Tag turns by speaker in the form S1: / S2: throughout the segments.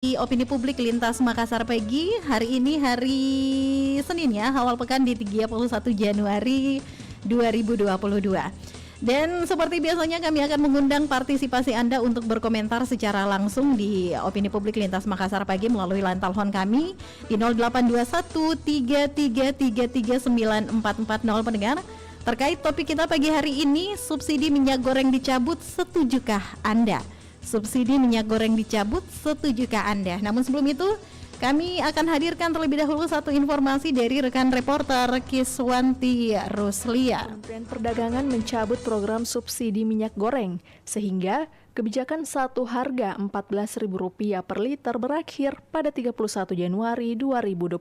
S1: Di Opini Publik Lintas Makassar pagi. Hari ini hari Senin ya, awal pekan di 31 Januari 2022. Dan seperti biasanya kami akan mengundang partisipasi Anda untuk berkomentar secara langsung di Opini Publik Lintas Makassar pagi melalui line telepon kami di 0821 3333940 pendengar. Terkait topik kita pagi hari ini, subsidi minyak goreng dicabut, setujukah Anda? Subsidi minyak goreng dicabut, setujukah Anda? Namun sebelum itu, kami akan hadirkan terlebih dahulu satu informasi dari rekan reporter Kiswanti Ruslia.
S2: Kementerian Perdagangan mencabut program subsidi minyak goreng, sehingga kebijakan satu harga Rp14.000 per liter berakhir pada 31 Januari 2022.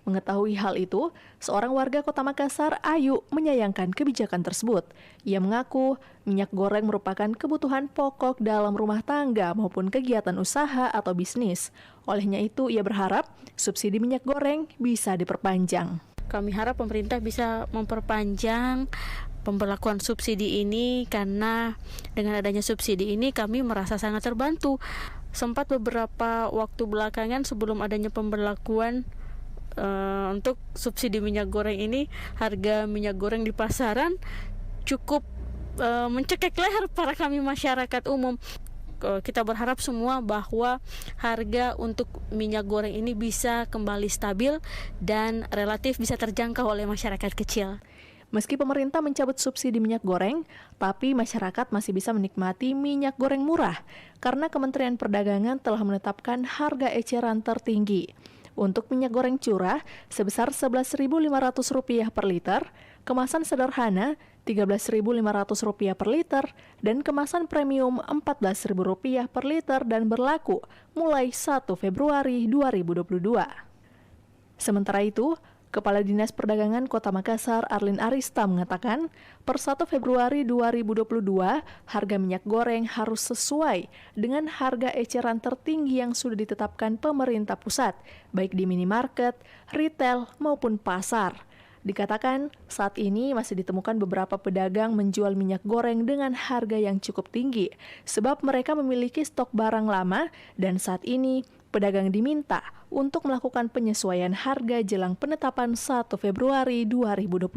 S2: Mengetahui hal itu, seorang warga Kota Makassar, Ayu, menyayangkan kebijakan tersebut. Ia mengaku minyak goreng merupakan kebutuhan pokok dalam rumah tangga maupun kegiatan usaha atau bisnis. Olehnya itu, ia berharap subsidi minyak goreng bisa diperpanjang.
S3: Kami harap pemerintah bisa memperpanjang pemberlakuan subsidi ini, karena dengan adanya subsidi ini kami merasa sangat terbantu. Sempat beberapa waktu belakangan sebelum adanya pemberlakuan untuk subsidi minyak goreng ini, harga minyak goreng di pasaran cukup mencekik leher para kami masyarakat umum. Kita berharap semua bahwa harga untuk minyak goreng ini bisa kembali stabil dan relatif bisa terjangkau oleh masyarakat kecil.
S2: Meski pemerintah mencabut subsidi minyak goreng, tapi masyarakat masih bisa menikmati minyak goreng murah karena Kementerian Perdagangan telah menetapkan harga eceran tertinggi. Untuk minyak goreng curah sebesar Rp11.500 per liter, kemasan sederhana Rp13.500 per liter, dan kemasan premium Rp14.000 per liter dan berlaku mulai 1 Februari 2022. Sementara itu, Kepala Dinas Perdagangan Kota Makassar Arlin Arista mengatakan, per 1 Februari 2022, harga minyak goreng harus sesuai dengan harga eceran tertinggi yang sudah ditetapkan pemerintah pusat, baik di minimarket, retail, maupun pasar. Dikatakan, saat ini masih ditemukan beberapa pedagang menjual minyak goreng dengan harga yang cukup tinggi, sebab mereka memiliki stok barang lama dan saat ini pedagang diminta untuk melakukan penyesuaian harga jelang penetapan 1 Februari 2022.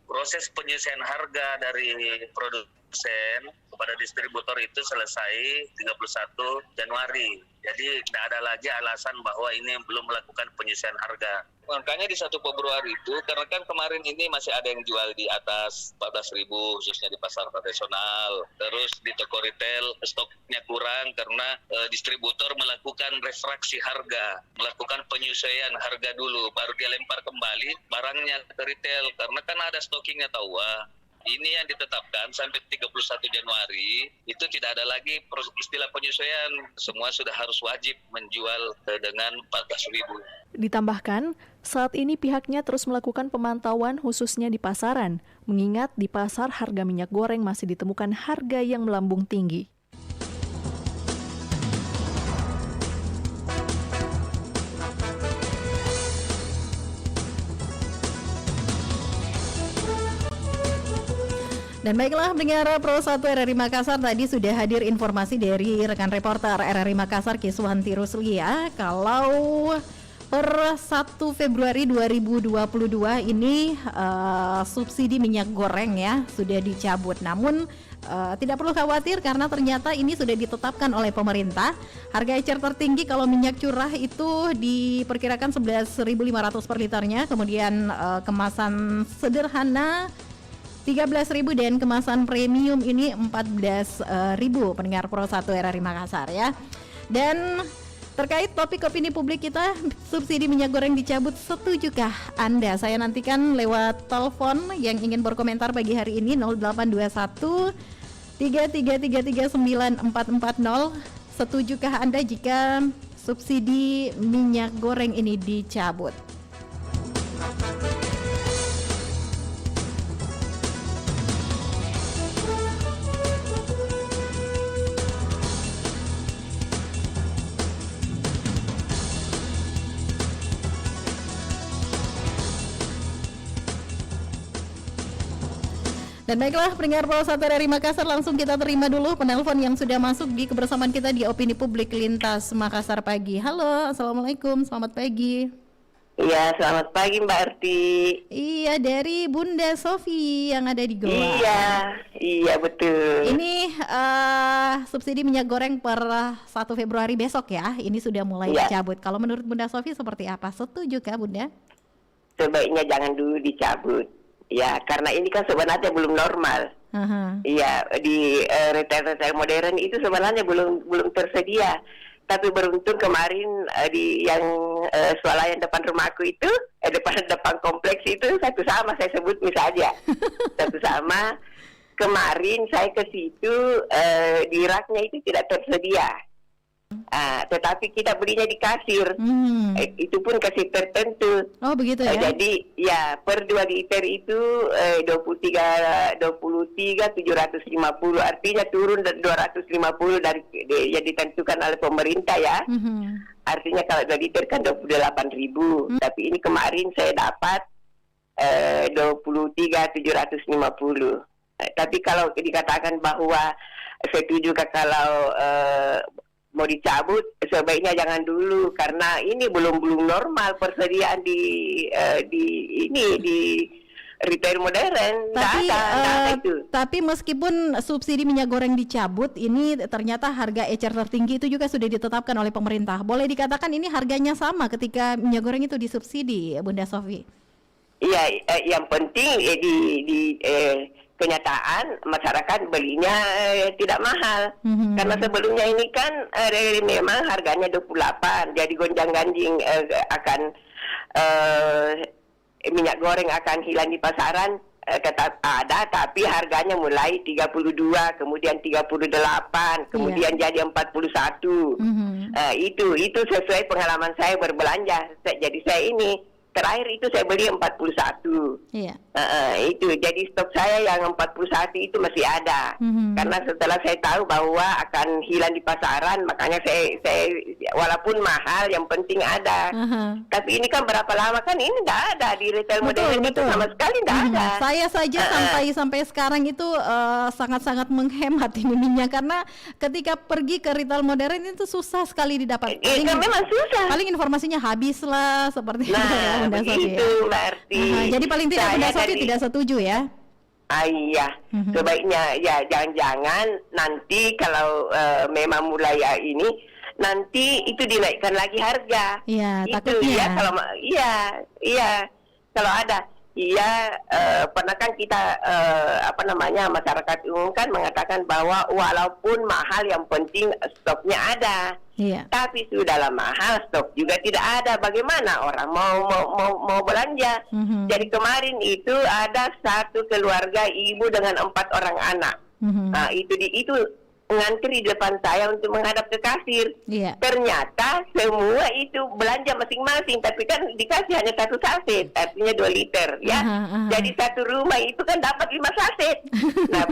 S4: Proses penyesuaian harga dari produsen kepada distributor itu selesai 31 Januari. Jadi tidak ada lagi alasan bahwa ini belum melakukan penyesuaian harga. Makanya di 1 Februari itu, karena kan kemarin ini masih ada yang jual di atas 14.000 khususnya di pasar tradisional. Terus di toko retail stoknya kurang karena distributor melakukan refraksi harga, melakukan penyesuaian harga dulu, baru dia lempar kembali barangnya ke retail karena kan ada stokingnya tahu. Ini yang ditetapkan sampai 31 Januari, itu tidak ada lagi istilah penyesuaian. Semua sudah harus wajib menjual dengan 14.000.
S2: Ditambahkan, saat ini pihaknya terus melakukan pemantauan khususnya di pasaran, mengingat di pasar harga minyak goreng masih ditemukan harga yang melambung tinggi.
S1: Dan baiklah pendengar Pro 1 RRI Makassar, tadi sudah hadir informasi dari rekan reporter RRI Makassar Kiswanti Ruslia kalau per 1 Februari 2022 ini subsidi minyak goreng ya sudah dicabut. Namun tidak perlu khawatir karena ternyata ini sudah ditetapkan oleh pemerintah. Harga ecer tertinggi kalau minyak curah itu diperkirakan Rp11.500 per liternya, kemudian kemasan sederhana 13.000 dan kemasan premium ini 14.000 pendengar Pro 1 RRI Makassar ya. Dan terkait topik opini publik kita, subsidi minyak goreng dicabut, setujukah Anda? Saya nantikan lewat telepon yang ingin berkomentar pagi hari ini 0821 3333940. Setujukah Anda jika subsidi minyak goreng ini dicabut? Dan baiklah pendengar Pro 1 dari Makassar, langsung kita terima dulu penelpon yang sudah masuk di kebersamaan kita di Opini Publik Lintas Makassar pagi. Halo, Assalamualaikum, selamat pagi.
S5: Iya, selamat pagi Mbak Erti.
S1: Iya, dari Bunda Sofi yang ada di Goa.
S5: Iya betul.
S1: Ini subsidi minyak goreng per 1 Februari besok ya, ini sudah mulai dicabut. Kalau menurut Bunda Sofi seperti apa? Setuju kah Bunda?
S5: Sebaiknya jangan dulu dicabut. Ya, karena ini kan sebenarnya belum normal. Iya, di retail modern itu sebenarnya belum tersedia. Tapi beruntung kemarin di yang swalayan depan rumahku itu, depan kompleks itu satu sama, saya sebut misalnya satu sama. Kemarin saya ke situ, di raknya itu tidak tersedia. Tetapi kita belinya di kasir, itu pun kasir tertentu.
S1: Oh begitu ya?
S5: Jadi ya per 2 liter itu 23 750, artinya turun 250 dari yang ditentukan oleh pemerintah ya. Artinya kalau 2 liter kan 28.000, tapi ini kemarin saya dapat 23 750. Tapi kalau dikatakan bahwa setuju kalau mau dicabut, sebaiknya jangan dulu karena ini belum normal persediaan di retail modern.
S1: Tapi meskipun subsidi minyak goreng dicabut, ini ternyata harga ecer tertinggi itu juga sudah ditetapkan oleh pemerintah. Boleh dikatakan ini harganya sama ketika minyak goreng itu disubsidi, Bunda Sofi? Iya,
S5: yang penting di kenyataan masyarakat belinya tidak mahal. Karena sebelumnya ini kan memang harganya 28, jadi gonjang-ganjing akan minyak goreng akan hilang di pasaran, tetap ada, tapi harganya mulai 32, kemudian 38, kemudian jadi 41. Itu sesuai pengalaman saya berbelanja. Jadi saya ini terakhir itu saya beli 41. Iya. Itu jadi stok saya yang 41 itu masih ada. Karena setelah saya tahu bahwa akan hilang di pasaran, makanya saya walaupun mahal yang penting ada. Tapi ini kan berapa lama kan ini tidak ada di retail modern itu sama sekali tidak ada. Saya saja sampai sekarang itu sangat-sangat menghemat ini minyak, karena ketika pergi ke retail modern itu susah sekali didapat. Memang susah. Paling informasinya habis lah seperti itu ya. Bunda Sofi, Mbak Erti. Jadi paling tidak Bunda Sofi tidak setuju ya? Iya, sebaiknya ya jangan-jangan nanti kalau memang mulai ini nanti itu dinaikkan lagi harga. Iya, takutnya. Ya, kalau ada. Iya, pernah kan kita masyarakat umum kan mengatakan bahwa walaupun mahal yang penting stoknya ada. Iya. Tapi sudahlah mahal, stok juga tidak ada. Bagaimana orang mau belanja? Jadi kemarin itu ada satu keluarga ibu dengan 4 orang anak. Nah, itu ngantri di depan saya untuk menghadap ke kasir. Iya. Ternyata semua itu belanja masing-masing, tapi kan dikasih hanya 1 saset, artinya 2 liter ya. Jadi satu rumah itu kan dapat 5 saset. Nah,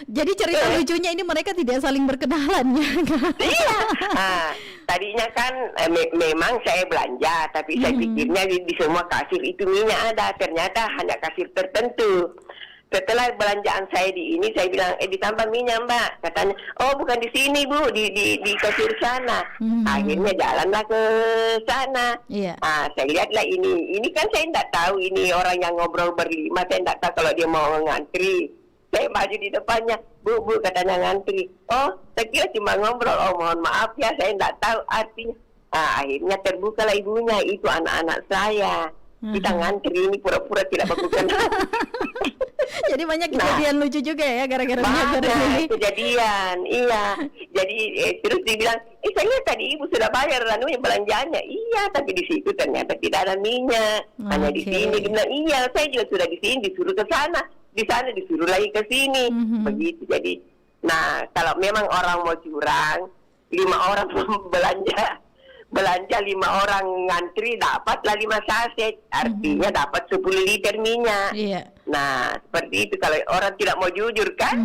S5: jadi cerita lucunya ini mereka tidak saling berkenalan ya. Iya. Tadinya kan memang saya belanja, tapi saya pikirnya di semua kasir itu minyak ada, ternyata hanya kasir tertentu. Setelah belanjaan saya di ini, saya bilang, ditambah minyak Mbak. Katanya, oh bukan di sini Bu, di kasir sana. Akhirnya jalanlah ke sana. Yeah. Saya lihatlah ini. Ini kan saya tidak tahu ini orang yang ngobrol berlima. Saya tidak tahu kalau dia mau ngantri. Saya maju di depannya, Bu katanya ngantri. Oh, saya kira cuma ngobrol. Oh mohon maaf ya, saya tidak tahu artinya. Akhirnya terbukalah ibunya, itu anak-anak saya. Kita ngantri ini pura-pura tidak baku kenal. Jadi banyak kejadian lucu juga ya gara-gara ini. Kejadian, iya. Jadi terus dibilang, saya lihat tadi ibu sudah bayar belanjaannya. Iya, tapi di situ ternyata tidak ada minyak. Hanya di sini. Dia bilang, iya, saya juga sudah di sini, disuruh ke sana. Di sana disuruh lagi ke sini. Begitu. Jadi, nah kalau memang orang mau curang, 5 orang belanja 5 orang ngantri dapatlah 5 saset, artinya dapat 10 liter minyak. Iya. Nah seperti itu kalau orang tidak mau jujur kan.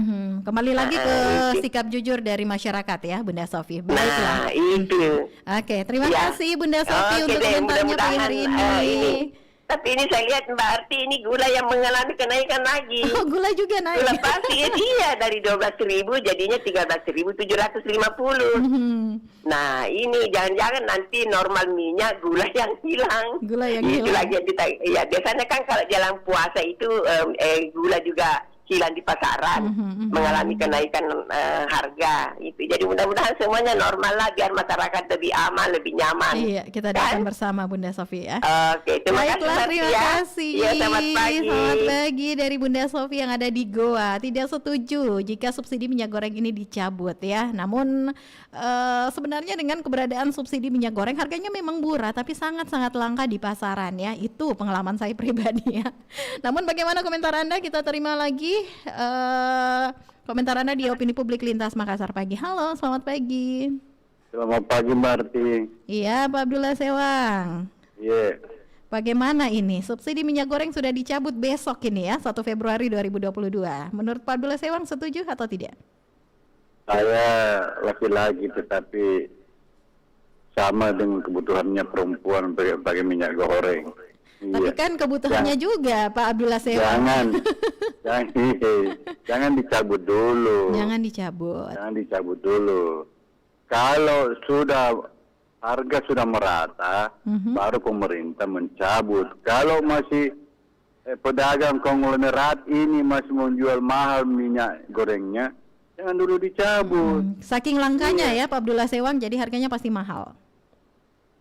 S5: Kembali lagi ke sikap jujur dari masyarakat ya Bunda Sofi. Baiklah. Nah itu. Oke, terima kasih Bunda Sofi untuk komentarnya pagi hari ini. Tapi ini saya lihat Mbak Arti, ini gula yang mengalami kenaikan lagi.
S1: Oh, gula juga naik.
S5: Gula pasir iya dari 12.000 jadinya 13.750. Nah, ini jangan-jangan nanti normal minyak gula yang hilang.
S1: Gula yang
S5: itu
S1: hilang.
S5: lagi yang ya biasanya kan kalau jalan puasa itu gula juga hilang di pasaran, mengalami kenaikan harga itu. Jadi mudah-mudahan semuanya normal lah biar masyarakat lebih aman, lebih nyaman.
S1: Iya, kita doakan bersama Bunda Sofi ya.
S5: Oke, terima kasih.
S1: Baiklah, terima kasih.
S5: Ya, selamat pagi.
S1: Selamat pagi dari Bunda Sofi yang ada di Goa. Tidak setuju jika subsidi minyak goreng ini dicabut ya. Namun sebenarnya dengan keberadaan subsidi minyak goreng harganya memang murah tapi sangat-sangat langka di pasaran ya. Itu pengalaman saya pribadi ya. Namun bagaimana komentar Anda? Kita terima lagi komentar Anda di Opini Publik Lintas Makassar Pagi. Halo, selamat pagi.
S6: Selamat pagi Mbak Arti.
S1: Iya, Pak Abdullah Sewang.
S6: Iya.
S1: Bagaimana ini? Subsidi minyak goreng sudah dicabut besok ini ya, 1 Februari 2022. Menurut Pak Abdullah Sewang setuju atau tidak?
S6: Saya laki-laki tetapi sama dengan kebutuhannya perempuan pakai minyak goreng.
S1: Tapi
S6: Iya.
S1: kan kebutuhannya juga Pak Abdullah Sewang.
S6: Jangan dicabut dulu.
S1: Jangan dicabut.
S6: Jangan dicabut dulu. Kalau harga sudah merata, baru pemerintah mencabut. Kalau masih pedagang konglomerat ini masih menjual mahal minyak gorengnya, jangan dulu dicabut.
S1: Saking langkanya ya Pak Abdullah Sewang, jadi harganya pasti mahal.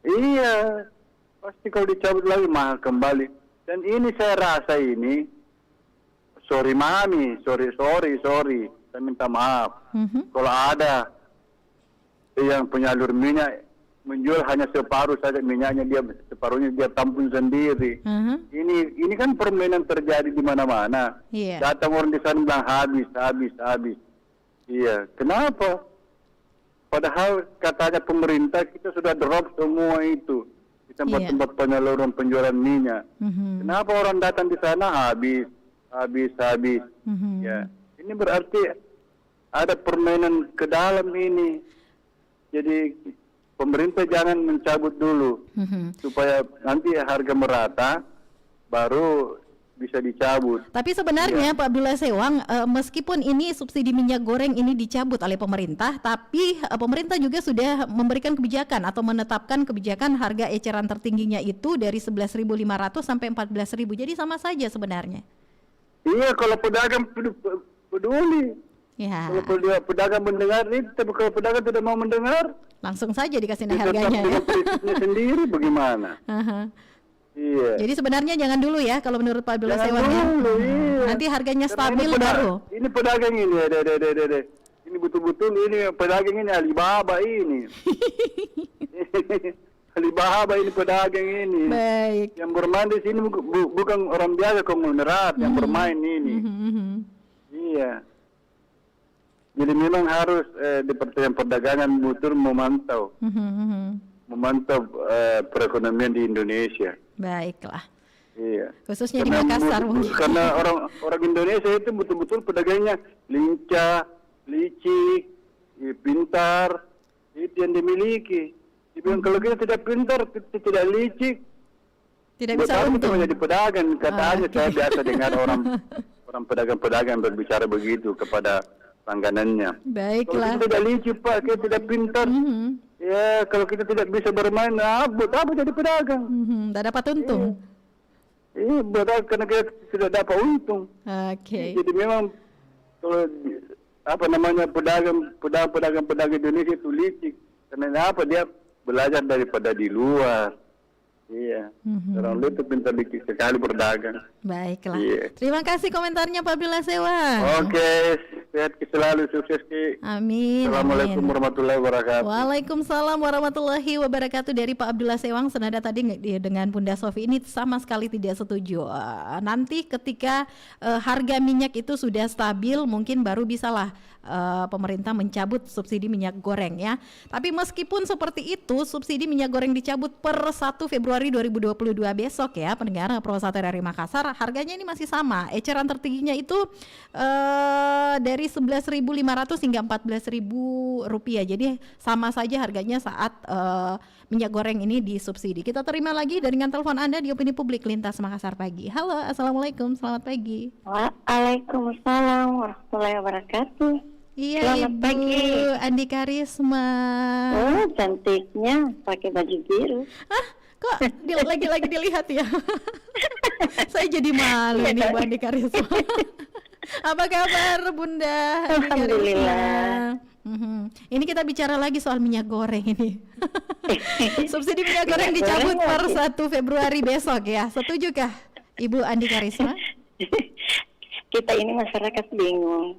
S6: Iya, pasti kalau dicabut lagi mahal kembali. Dan ini saya rasa ini, sorry mami, sorry, saya minta maaf. Kalau ada yang penyalur minyak menjual hanya separuh saja minyaknya, separuhnya dia tampung sendiri. Ini kan permainan terjadi di mana-mana.
S1: Iya.
S6: Datang orang di sana bilang habis. Iya, kenapa? Padahal katanya pemerintah kita sudah drop semua itu di tempat-tempat penyaluran penjualan minyak. Kenapa orang datang di sana habis? Ya, ini berarti ada permainan ke dalam ini. Jadi pemerintah jangan mencabut dulu supaya nanti harga merata baru bisa dicabut.
S1: Tapi sebenarnya Pak Abdullah Sewang, meskipun ini subsidi minyak goreng ini dicabut oleh pemerintah, tapi pemerintah juga sudah memberikan kebijakan atau menetapkan kebijakan harga eceran tertingginya itu dari 11.500 sampai 14.000. Jadi sama saja sebenarnya.
S6: Iya, kalau pedagang peduli.
S1: Ya.
S6: Kalau pedagang mendengar itu, tapi kalau pedagang tidak mau mendengar,
S1: Langsung saja dikasih naik harganya ya.
S6: Prinsipnya sendiri bagaimana? Iya.
S1: Jadi sebenarnya jangan dulu ya kalau menurut Pak Abdullah Sewang ya.
S6: Iya.
S1: Nanti harganya
S6: Karena
S1: stabil
S6: ini
S1: baru.
S6: Ini pedagang ini, ini betul-betul ini pedagang ini Alibaba ini. Alibaba ini pedagang ini.
S1: Baik.
S6: Yang bermain di sini bukan orang biasa konglomerat yang bermain ini. Iya. Jadi memang harus Departemen Perdagangan betul memantau perekonomian di Indonesia.
S1: Baiklah.
S6: Iya.
S1: Khususnya di Makassar mungkin.
S6: Karena orang Indonesia itu betul-betul pedagangnya lincah, licik, pintar, itu yang dimiliki. Dibilang kalau kita tidak pintar, kita tidak licik,
S1: Tidak bisa untung.
S6: menjadi pedagang. Katanya saya biasa dengar orang pedagang-pedagang berbicara begitu kepada langganannya.
S1: Baiklah.
S6: Kalau kita tidak licik Pak, kita tidak pintar. Ya, kalau kita tidak bisa bermain, buat apa jadi pedagang?
S1: Tidak dapat untung.
S6: Buat apa? Karena kita tidak dapat untung.
S1: Oke.
S6: Jadi memang kalau pedagang Indonesia itu licik. Karena apa? Dia belajar daripada di luar. Iya. Orang itu pintar licik sekali berdagang.
S1: Baiklah.
S6: Iya.
S1: Terima kasih komentarnya Pak Abdullah Sewang.
S6: Oke, sehat selalu, sukses Ki.
S1: Amin.
S6: Assalamualaikum
S1: Amin.
S6: warahmatullahi wabarakatuh.
S1: Waalaikumsalam warahmatullahi wabarakatuh. Dari Pak Abdullah Sewang, senada tadi dengan Bunda Sofi ini sama sekali tidak setuju. Nanti ketika harga minyak itu sudah stabil, mungkin baru bisalah pemerintah mencabut subsidi minyak goreng ya. Tapi meskipun seperti itu, subsidi minyak goreng dicabut per 1 Februari 2022 besok ya, pendengar Pro 1 RRI Makassar, harganya ini masih sama. Eceran tertingginya itu dari dari 11.500 hingga 14.000 rupiah. Jadi sama saja harganya saat minyak goreng ini disubsidi. Kita terima lagi dengan telepon Anda di Opini Publik Lintas Makassar Pagi. Halo, Assalamualaikum, selamat pagi.
S7: Waalaikumsalam warahmatullahi wabarakatuh.
S1: Iya,
S7: Selamat
S1: Ibu
S7: pagi.
S1: Andika Risma.
S7: Oh, cantiknya pakai baju biru.
S1: Kok lagi dilihat ya? Saya jadi malu nih Bu Andika Risma. Apa kabar Bunda Andika Risma?
S7: Alhamdulillah.
S1: Ini kita bicara lagi soal minyak goreng ini. Subsidi minyak goreng dicabut per 1 Februari besok ya. Setujukah Ibu Andika Risma?
S7: Kita ini masyarakat bingung.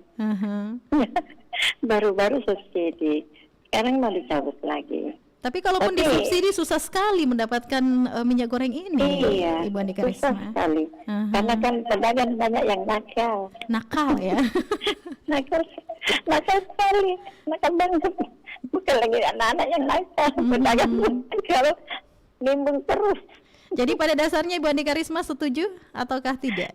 S7: Baru-baru subsidi, sekarang mau dicabut lagi.
S1: Tapi kalaupun disubsidi susah sekali mendapatkan minyak goreng ini,
S7: Iya,
S1: Ibu Andika
S7: susah
S1: Risma.
S7: sekali. Karena kan pedagang banyak yang nakal.
S1: Nakal ya.
S7: Nakal sekali, nakal banget. Bukan lagi anak-anak yang nakal, pedagang nakal, nimbung terus.
S1: Jadi pada dasarnya Ibu Andika Risma setuju ataukah tidak?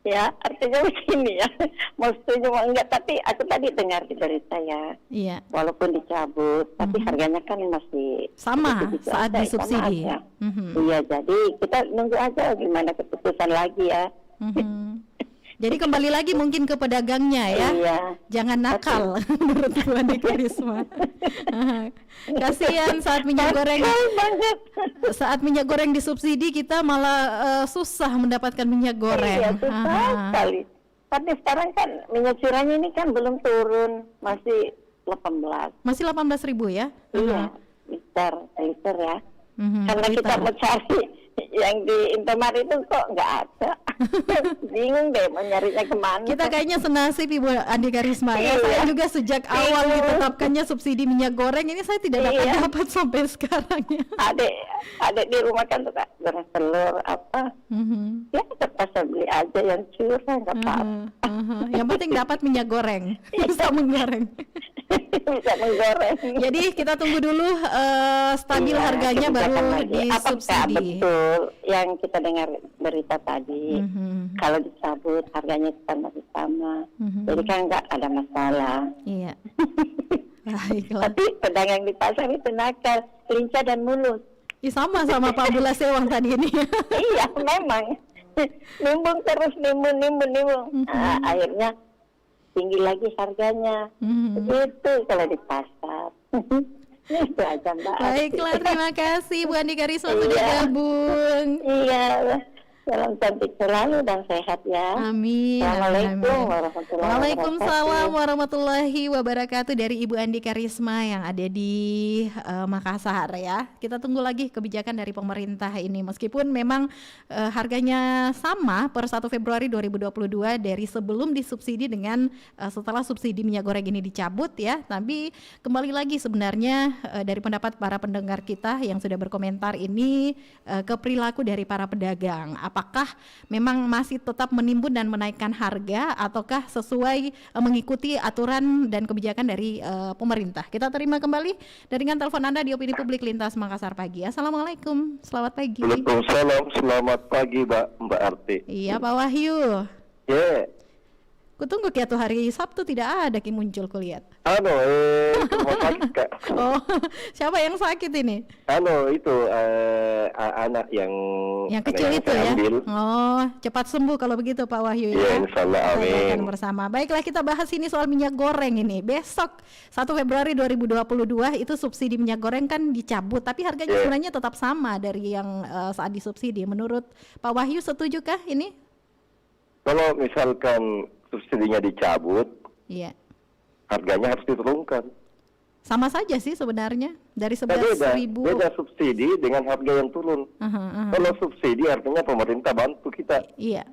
S7: Ya, artinya begini ya, mau setuju mau enggak, tapi aku tadi dengar di berita ya,
S1: Iya.
S7: walaupun dicabut, tapi harganya kan masih
S1: Sama
S7: begitu
S1: saat
S7: aja,
S1: disubsidi.
S7: sama aja. Iya, jadi kita nunggu aja gimana keputusan lagi ya.
S1: Jadi kembali lagi mungkin ke pedagangnya ya.
S7: Iya.
S1: Jangan nakal menurut Bu Andika Risma. Kasihan saat minyak goreng disubsidi kita malah susah mendapatkan minyak goreng.
S7: Iya, susah sekali. Tapi sekarang kan minyak curahnya ini kan belum turun, masih 18.
S1: Masih 18.000 ya?
S7: Iya, liter ya. Karena
S1: liter.
S7: kita mencari yang di Indomaret itu kok nggak ada. Bingung deh mau nyarinya kemana.
S1: Kita kayaknya senasib Ibu Andika Risma ya.
S7: Iya.
S1: Saya juga sejak awal
S7: Bingung.
S1: ditetapkannya subsidi minyak goreng ini saya tidak
S7: Iya.
S1: dapat sampai sekarang ya.
S7: Adik di rumah kan suka goreng telur apa. Ya terpaksa beli aja yang curah nggak apa-apa.
S1: Yang penting dapat minyak goreng, bisa menggoreng.
S7: Bisa menggoreng.
S1: Jadi kita tunggu dulu stabil
S7: Iya,
S1: harganya
S7: kebijakan
S1: baru
S7: lagi. Apakah
S1: disubsidi.
S7: betul yang kita dengar berita tadi, kalau dicabut harganya tetap masih sama, jadi kan nggak ada masalah.
S1: Iya. Baiklah.
S7: Tapi pedagang di pasar itu nakal, lincah dan mulus.
S1: Ih, sama Pak Bula Sewang tadi ini.
S7: Iya, memang nimbung terus nimbung. Nah, akhirnya tinggi lagi harganya. Begitu kalau di pasar. Itu aja Mbak.
S1: Baiklah, terima kasih Bu Andika Risma sudah
S7: Iya.
S1: gabung.
S7: Iya, salam cantik selalu dan sehat ya.
S1: Amin.
S7: Assalamualaikum
S1: Amin.
S7: warahmatullahi
S1: Waalaikumsalam
S7: wabarakatuh.
S1: warahmatullahi wabarakatuh dari Ibu Andika Risma yang ada di Makassar ya. Kita tunggu lagi kebijakan dari pemerintah ini meskipun memang harganya sama per 1 Februari 2022 dari sebelum disubsidi dengan setelah subsidi minyak goreng ini dicabut ya. Tapi kembali lagi sebenarnya dari pendapat para pendengar kita yang sudah berkomentar ini ke perilaku dari para pedagang. Apakah memang masih tetap menimbun dan menaikkan harga ataukah sesuai mengikuti aturan dan kebijakan dari pemerintah? Kita terima kembali dengan telepon Anda di Opini Publik Lintas Makassar Pagi. Assalamualaikum, selamat pagi.
S6: Waalaikumsalam, selamat pagi Mbak Arti.
S1: Iya Pak Wahyu.
S6: Ya,
S1: Kutunggu ya tuh hari Sabtu tidak ada Ki muncul kulihat.
S6: rumah sakit Kak.
S1: Oh, siapa yang sakit ini?
S6: Itu anak yang
S1: Kecil itu
S6: saya
S1: ya.
S6: ambil.
S1: Oh, cepat sembuh kalau begitu Pak Wahyu
S6: Ya,
S1: ya.
S6: insyaallah,
S1: Kita
S6: amin.
S1: doakan bersama. Baiklah, kita bahas ini soal minyak goreng ini. Besok 1 Februari 2022 itu subsidi minyak goreng kan dicabut, tapi harganya sebenarnya tetap sama dari yang saat disubsidi. Menurut Pak Wahyu setujukah ini?
S6: Kalau misalkan subsidinya dicabut,
S1: Iya.
S6: harganya harus diturunkan.
S1: Sama saja sih sebenarnya dari
S6: Nah,
S1: 11.000.
S6: beda subsidi dengan harga yang turun. Kalau subsidi artinya pemerintah bantu kita.
S1: Iya.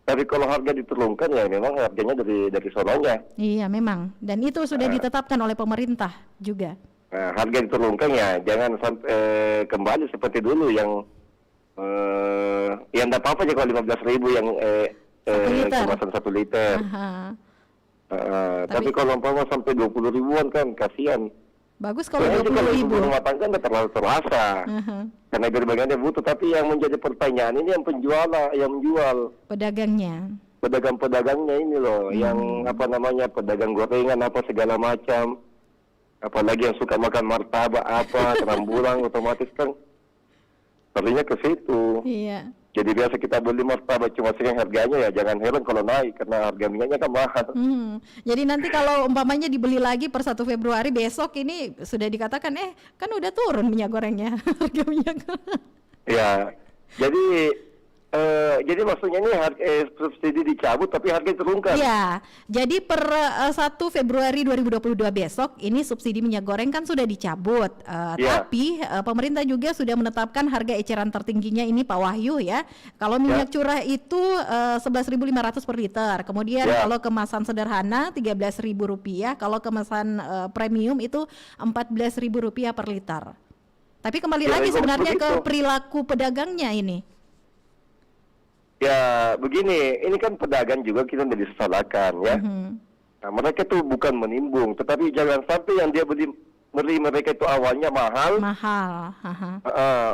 S6: Tapi kalau harga diturunkan ya memang harganya dari sononya.
S1: Iya memang. Dan itu sudah ditetapkan oleh pemerintah juga.
S6: Nah, harga diturunkan ya jangan sampai kembali seperti dulu yang enggak apa-apa aja kalau 15.000 yang
S1: liter.
S6: kemasan 1 liter.
S1: Aha.
S6: Tapi kalau umpama sampai 20 ribuan kan kasihan.
S1: Bagus kalau
S6: Soalnya
S1: 20.000.
S6: ibu rumah tangga nggak terlalu terasa. Karena berbagai butuh. Tapi yang menjadi pertanyaan ini yang penjual, yang menjual.
S1: Pedagangnya.
S8: pedagang-pedagangnya ini loh, yang apa namanya, pedagang gorengan apa segala macam. Apalagi yang suka makan martabak apa, terang bulan, otomatis kan larinya ke situ.
S1: Iya.
S8: Jadi biasa kita beli martabak cuma sekian harganya, ya jangan heran kalau naik karena harga minyaknya kan mahal.
S1: Jadi nanti kalau umpamanya dibeli lagi per 1 Februari besok ini sudah dikatakan kan udah turun minyak gorengnya harga minyak.
S8: Ya, jadi maksudnya ini subsidi dicabut tapi harga diturunkan.
S1: Ya, jadi per 1 Februari 2022 besok ini subsidi minyak goreng kan sudah dicabut. Tapi pemerintah juga sudah menetapkan harga eceran tertingginya ini Pak Wahyu ya. Kalau minyak curah itu 11.500 per liter. Kemudian kalau kemasan sederhana Rp13.000. Kalau kemasan premium itu Rp14.000 per liter. Tapi kembali lagi sebenarnya ke perilaku pedagangnya ini.
S8: Ya begini, ini kan pedagang juga kita tidak disalahkan ya. Nah, mereka tuh bukan menimbung, tetapi jangan sampai yang dia beli mereka itu awalnya mahal.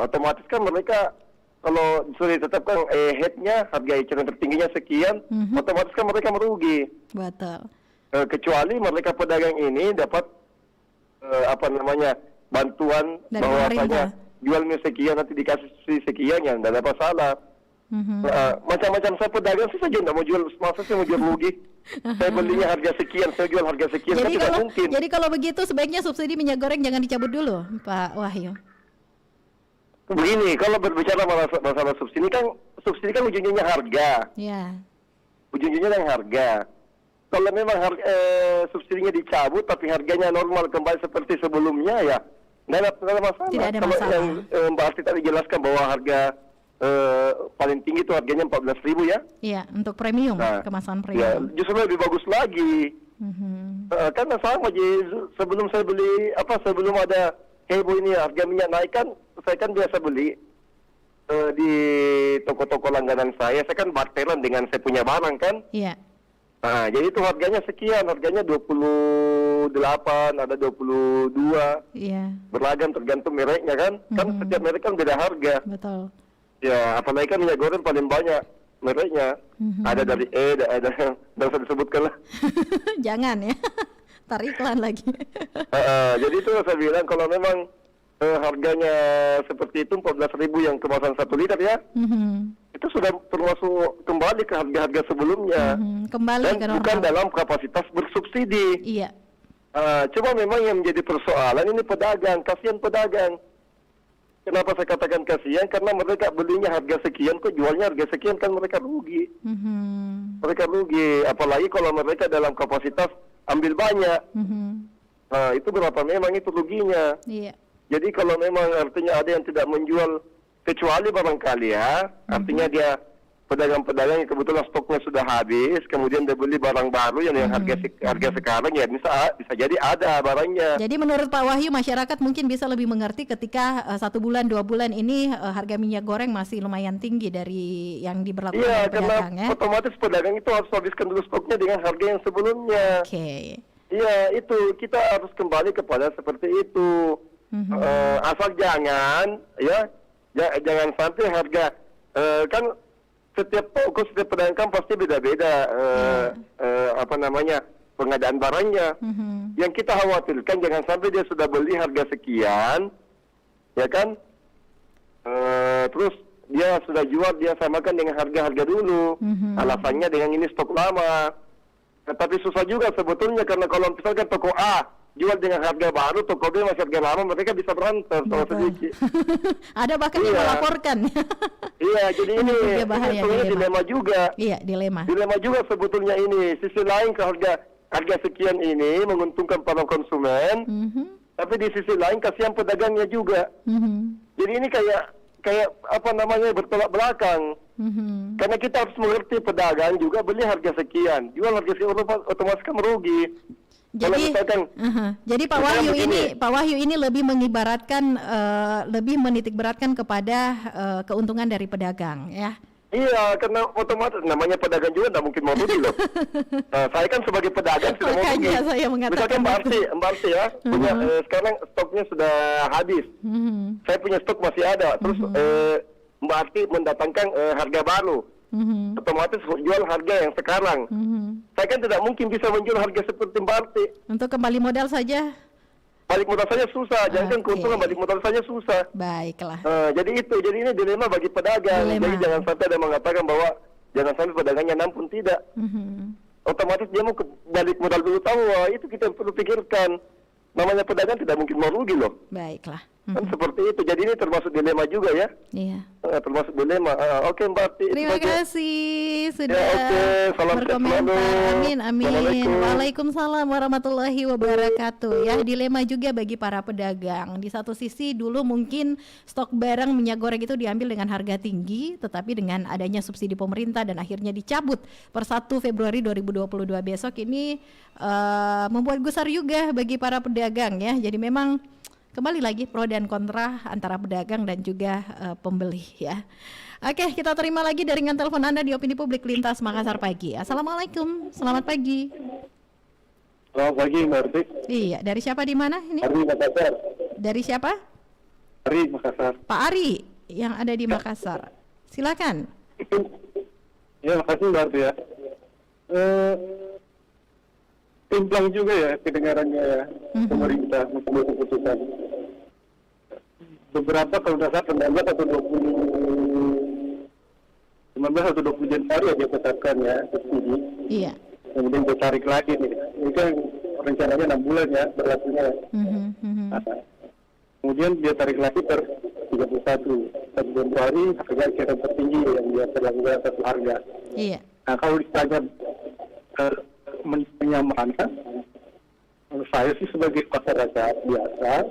S8: Otomatis kan mereka kalau sudah ditetapkan headnya harga eceran tertingginya sekian, otomatis kan mereka merugi.
S1: Betul.
S8: Kecuali mereka pedagang ini dapat bantuan bahwasanya jual sekian nanti dikasih sekian, yang tidak ada masalah. Macam-macam saya pedagang sih saja tidak mau jual, masa saya mau jual rugi. Saya belinya harga sekian, saya jual harga sekian, kan tidak mungkin.
S1: Jadi kalau begitu sebaiknya subsidi minyak goreng jangan dicabut dulu, Pak Wahyu.
S8: Begini, kalau berbicara masalah subsidi kan ujung-ujungnya harga.
S1: Ya.
S8: Ujung-ujungnya yang harga. Kalau memang subsidinya dicabut tapi harganya normal kembali seperti sebelumnya, ya tidak ada masalah.
S1: Tidak ada
S8: kalau
S1: masalah.
S8: yang Mbak Asti tadi jelaskan bahwa harga paling tinggi itu harganya 14.000 ya? Iya,
S1: untuk premium, kemasan premium.
S8: Ya, justru lebih bagus lagi. Karena sama sebelum saya beli sebelum ada heboh ini harga minyak naik kan, saya kan biasa beli di toko-toko langganan saya kan barteran dengan saya punya barang kan.
S1: Iya.
S8: Nah, jadi itu harganya sekian, harganya 28, ada 22.
S1: Iya.
S8: Beragam tergantung mereknya kan. Kan setiap merek kan beda harga.
S1: Betul.
S8: Ya, apalagi kan minyak goreng paling banyak mereknya. Ada dari ada yang usah disebutkan lah.
S1: Jangan ya, tar iklan lagi.
S8: Jadi itu saya bilang kalau memang harganya seperti itu 14.000 yang kemasan 1 liter ya, itu sudah termasuk kembali ke harga-harga sebelumnya.
S1: Kembali
S8: dan
S1: ke normal.
S8: Bukan dalam kapasitas bersubsidi.
S1: Iya.
S8: Cuma memang yang menjadi persoalan ini pedagang, kasihan pedagang. Kenapa saya katakan kasihan? Karena mereka belinya harga sekian, kok jualnya harga sekian, kan mereka rugi. Mereka rugi, apalagi kalau mereka dalam kapasitas ambil banyak. Itu berapa memang itu ruginya.
S1: Iya.
S8: Jadi kalau memang artinya ada yang tidak menjual, kecuali barangkali ya, artinya dia pedagang-pedagang yang kebetulan stoknya sudah habis, kemudian dia beli barang baru yang harga sekarang, ya bisa jadi ada barangnya.
S1: Jadi menurut Pak Wahyu, masyarakat mungkin bisa lebih mengerti ketika 1 bulan 2 bulan ini harga minyak goreng masih lumayan tinggi dari yang diberlakukan oleh pedagang.
S8: Karena otomatis pedagang itu harus habiskan dulu stoknya dengan harga yang sebelumnya. Iya, itu kita harus kembali kepada seperti itu. Asal jangan sampai harga kan setiap toko, setiap pedagang kan pasti beda-beda pengadaan barangnya. Yang kita khawatirkan jangan sampai dia sudah beli harga sekian, ya kan? Terus dia sudah jual, dia samakan dengan harga-harga dulu. Alasannya dengan ini stok lama. Tapi susah juga sebetulnya, karena kalau misalkan toko A jual dengan harga baru, toko B masih harga lama, mereka bisa berantem sama sedikit.
S1: Ada bahkan yang melaporkan.
S8: Iya, jadi ini dilema juga.
S1: Iya, dilema
S8: juga sebetulnya ini. Sisi lain ke harga sekian ini menguntungkan para konsumen, tapi di sisi lain kasihan pedagangnya juga. Jadi ini kayak bertolak belakang. Karena kita harus mengerti pedagang juga beli harga sekian, jual harga sekian, otomatis kan merugi.
S1: Jadi Pak Wahyu ini lebih mengibaratkan, lebih menitik beratkan kepada keuntungan dari pedagang, ya.
S8: Iya, karena otomatis namanya pedagang juga tidak mungkin mau rugi loh. Saya kan sebagai pedagang sudah mau rugi. Misalkan Mbak Arsi ya, punya sekarang stoknya sudah habis. Saya punya stok masih ada. Terus Mbak Arsi mendatangkan harga baru. Otomatis jual harga yang sekarang. Saya kan tidak mungkin bisa menjual harga seperti Mbak Arti.
S1: Untuk kembali modal saja.
S8: Balik modal saja susah, jangan keuntungan balik modal saja susah.
S1: Baiklah.
S8: Jadi ini dilema bagi pedagang. Jadi jangan sampai ada mengatakan bahwa jangan sampai pedagangnya nampun, tidak. Otomatis dia mau balik modal dulu, tahu itu kita perlu pikirkan. Namanya pedagang tidak mungkin mau rugi loh.
S1: Baiklah.
S8: Kan seperti itu. Jadi ini termasuk dilema juga ya.
S1: Iya.
S8: Termasuk dilema. Oke Mbak Arti.
S1: Terima kasih sudah
S8: Salam
S1: berkomentar. Amin. Waalaikumsalam warahmatullahi wabarakatuh. Ya, dilema juga bagi para pedagang. Di satu sisi dulu mungkin stok barang minyak goreng itu diambil dengan harga tinggi, tetapi dengan adanya subsidi pemerintah dan akhirnya dicabut per 1 Februari 2022 besok ini membuat gusar juga bagi para pedagang ya. Jadi memang kembali lagi pro dan kontra antara pedagang dan juga pembeli ya. Oke, kita terima lagi jaringan telepon Anda di Opini Publik Lintas Makassar pagi. Assalamualaikum, selamat pagi.
S6: Selamat pagi Mbak Arti.
S1: Iya, dari siapa di mana ini?
S6: Ari Makassar.
S1: Dari siapa?
S6: Ari Makassar.
S1: Pak Ari yang ada di Makassar. Silakan.
S6: Ya, makasih Mbak Arti ya. Timplang juga ya kedengarannya ya, pemerintah mengambil keputusan. Beberapa kalau tidak salah 19 atau 20 Januari ya dia tetapkan ya subsidi.
S1: Iya.
S6: Kemudian ditarik lagi nih. Ini kan rencananya 6 bulan ya berlakunya. Kemudian dia tarik lagi per 31 Februari harga eceran tertinggi yang dia terlakukan satu harga.
S1: Iya.
S6: Nah kalau ditanya mana, menurut saya sih sebagai masyarakat biasa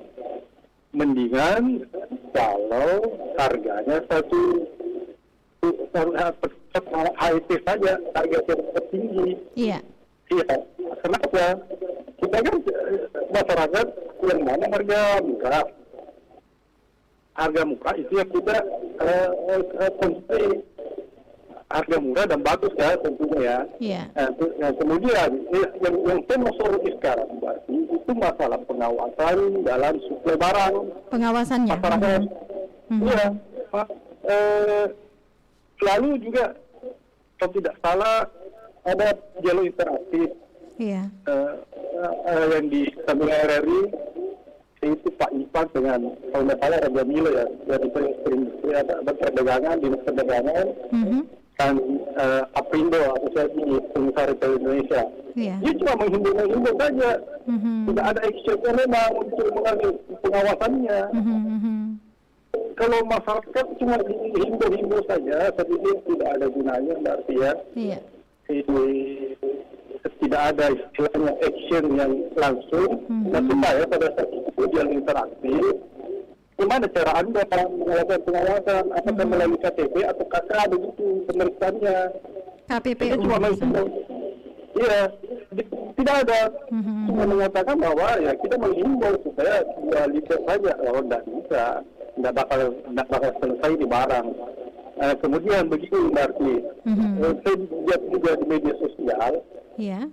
S6: mendingan kalau harganya satu HIT saja, harga tertinggi.
S1: Iya.
S6: Iya. Kenapa? Kita kan masyarakat yang mana harga murah. Harga murah itu yang kita konsumsi. Harga murah dan bagus ya tentunya ya.
S1: Iya.
S6: Nah, kemudian yang tema solusi sekarang berarti itu masalah pengawasan dalam suplai barang.
S1: Pengawasannya.
S6: Masyarakat. Iya. Lalu juga kalau tidak salah ada dialog interaktif.
S1: Iya.
S6: Yang di samping RRI itu Pak Ipan dengan kalau tidak salah Raja Milo ya dari Perindustrian ada perdagangan, dinas perdagangan. Dan Aprindo, Asosiasi Pengusaha Retail Indonesia.
S1: Iya.
S6: Dia cuma menghimbau saja. Tidak ada actionnya memang untuk mengambil pengawasannya. Kalau masyarakat cuma himbau saja, tapi tidak ada gunanya berarti ya.
S1: Iya.
S6: Tidak ada istilahnya action yang langsung. Tapi saya pada saat itu dia interaktif. Gimana cara Anda melakukan pengawasan? Apakah melalui KTP atau KK begitu pemeriksaannya?
S1: KPPU.
S6: Cuma menghimbau. Iya, tidak ada. Cuma mengatakan bahwa ya kita menghimbau supaya 2 liter saja. Oh, tidak bisa. Tidak bakal selesai di barang. Kemudian begitu berarti. Saya lihat juga di media sosial.
S1: Iya.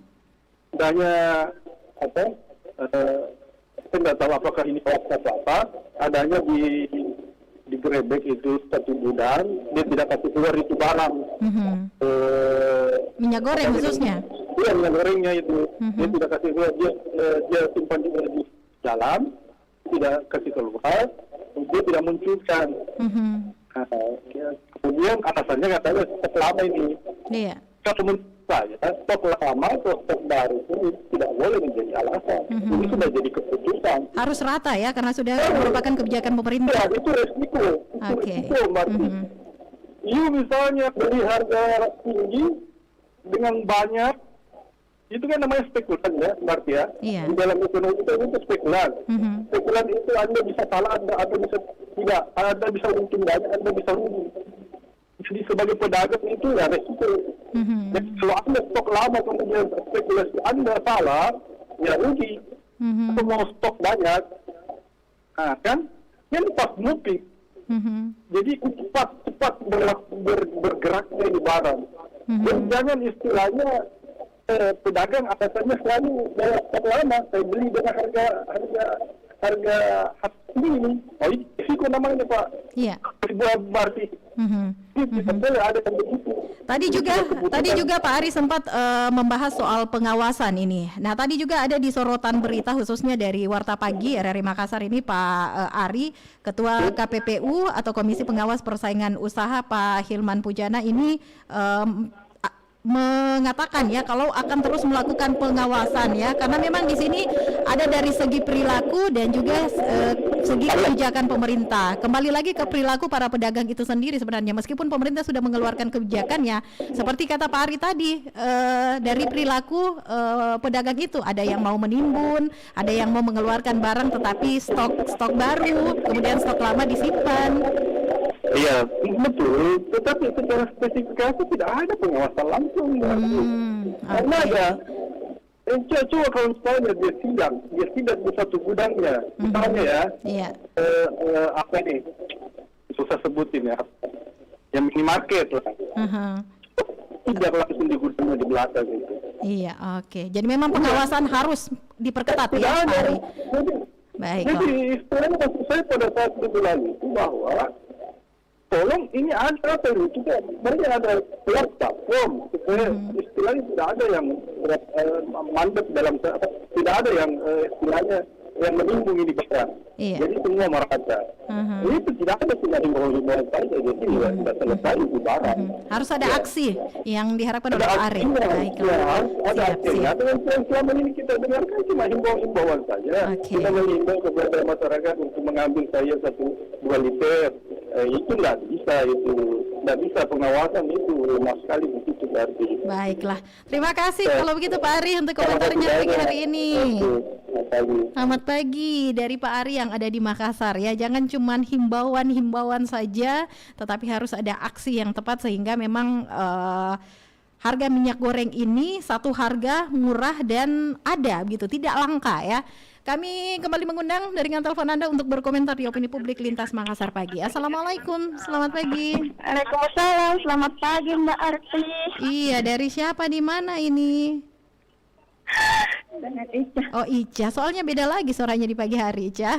S6: Adanya apa? Saya tidak tahu apakah ini hoax atau apa. Adanya di Grebek itu satu gudang, dia tidak kasih keluar itu barang.
S1: Minyak goreng khususnya?
S6: Iya, minyak gorengnya itu. Dia tidak kasih keluar, dia simpan di dalam, tidak kasih keluar, dia tidak munculkan. Kemudian atasannya katanya stok lama ini.
S1: Iya.
S6: Kalau menurut saya, stok lama atau stok baru itu tidak boleh menjadi alasan. Ini sudah jadi keputusan.
S1: Harus rata ya, karena sudah merupakan kebijakan pemerintah.
S6: Ya, itu resiko. Resiko, You misalnya beli harga tinggi dengan banyak, itu kan namanya spekulan ya, berarti ya.
S1: Iya.
S6: Di dalam ekonomi itu spekulan. Spekulan itu Anda bisa salah, Anda bisa tidak, Anda bisa untung banyak, Anda bisa rugi. Jadi sebagai pedagang itu ya resiko. Jadi kalau Anda stok lama kemudian spekulasi Anda salah, ya rugi. Atau mau stok banyak, nah kan, ini pas mungkin. Jadi cepat bergeraknya di barang. Dan jangan istilahnya pedagang atasannya selalu bayar stok lama, saya beli dengan harga ini. Oh, itu namanya Pak.
S1: Iya.
S6: Berarti. Boleh ada yang begitu.
S1: Tadi juga Pak Ari sempat membahas soal pengawasan ini. Nah, tadi juga ada di sorotan berita khususnya dari Warta Pagi RRI Makassar ini Pak Ari, Ketua KPPU atau Komisi Pengawas Persaingan Usaha Pak Hilman Pujana ini mengatakan ya kalau akan terus melakukan pengawasan ya, karena memang di sini ada dari segi perilaku dan juga segi kebijakan pemerintah. Kembali lagi ke perilaku para pedagang itu sendiri sebenarnya, meskipun pemerintah sudah mengeluarkan kebijakannya, seperti kata Pak Ari tadi, dari perilaku pedagang itu ada yang mau menimbun, ada yang mau mengeluarkan barang tetapi stok baru, kemudian stok lama disimpan.
S8: Iya, betul. Tetapi secara spesifikasi tidak ada pengawasan langsung. Karena ada. Coba kalau misalnya dia sidang di satu gudangnya, misalnya ya, apa ini, susah sebutin ya, yang minimarket lah. Tidak langsung di gudangnya di belakang gitu.
S1: Iya, oke. Jadi memang pengawasan harus diperketat ya, Pak Ari. Baik.
S8: Jadi istilahnya maksud saya pada saat bulan itu bahwa tolong ini ada apa itu kan banyak ada platform supaya istilahnya tidak ada yang mandek dalam tidak ada yang istilahnya yang menimbun ini barang.
S1: Iya.
S8: Jadi semua merata. Itu tidak ada tidak himbauan saja jadi tidak selesai itu barang.
S1: Harus ada aksi yang diharapkan oleh Pak Ari. Baiklah.
S8: Ada aksinya. Dengan selama ini kita dengarkan cuma himbauan saja. Kita mengimbau kepada masyarakat untuk mengambil sayur 1-2 liter. Itu tidak bisa pengawasan itu lemah sekali begitu berarti.
S1: Baiklah, terima kasih kalau begitu Pak Ari untuk komentarnya pagi hari ini. Selamat pagi dari Pak Ari yang ada di Makassar ya. Jangan cuma himbauan saja, tetapi harus ada aksi yang tepat sehingga memang harga minyak goreng ini satu harga murah dan ada gitu, tidak langka ya. Kami kembali mengundang dari telepon Anda untuk berkomentar di Opini Publik Lintas Makassar Pagi. Assalamualaikum, selamat pagi.
S7: Waalaikumsalam, selamat pagi Mbak Arti.
S1: Iya, dari siapa di mana ini?
S7: Dengan Ica.
S1: Oh Ica, soalnya beda lagi suaranya di pagi hari Ica.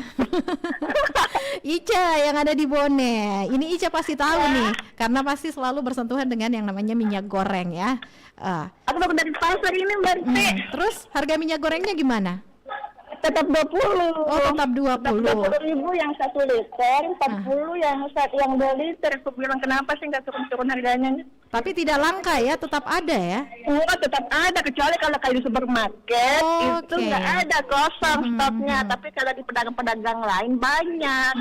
S1: Ica yang ada di Bone. Ini Ica pasti tahu nih, karena pasti selalu bersentuhan dengan yang namanya minyak goreng ya.
S7: Aku baru dari pasar ini Mbak Arti.
S1: Terus harga minyak gorengnya gimana?
S7: Tetap 20.
S1: Oh, tetap 20.
S7: 20.000 yang 1 liter, 40 yang 2 liter. Aku bilang kenapa sih nggak turun harganya?
S1: Tapi tidak langka ya, tetap ada ya?
S7: Oh, tetap ada, kecuali kalau kayak di supermarket itu nggak ada, kosong stoknya. Tapi kalau di pedagang-pedagang lain banyak.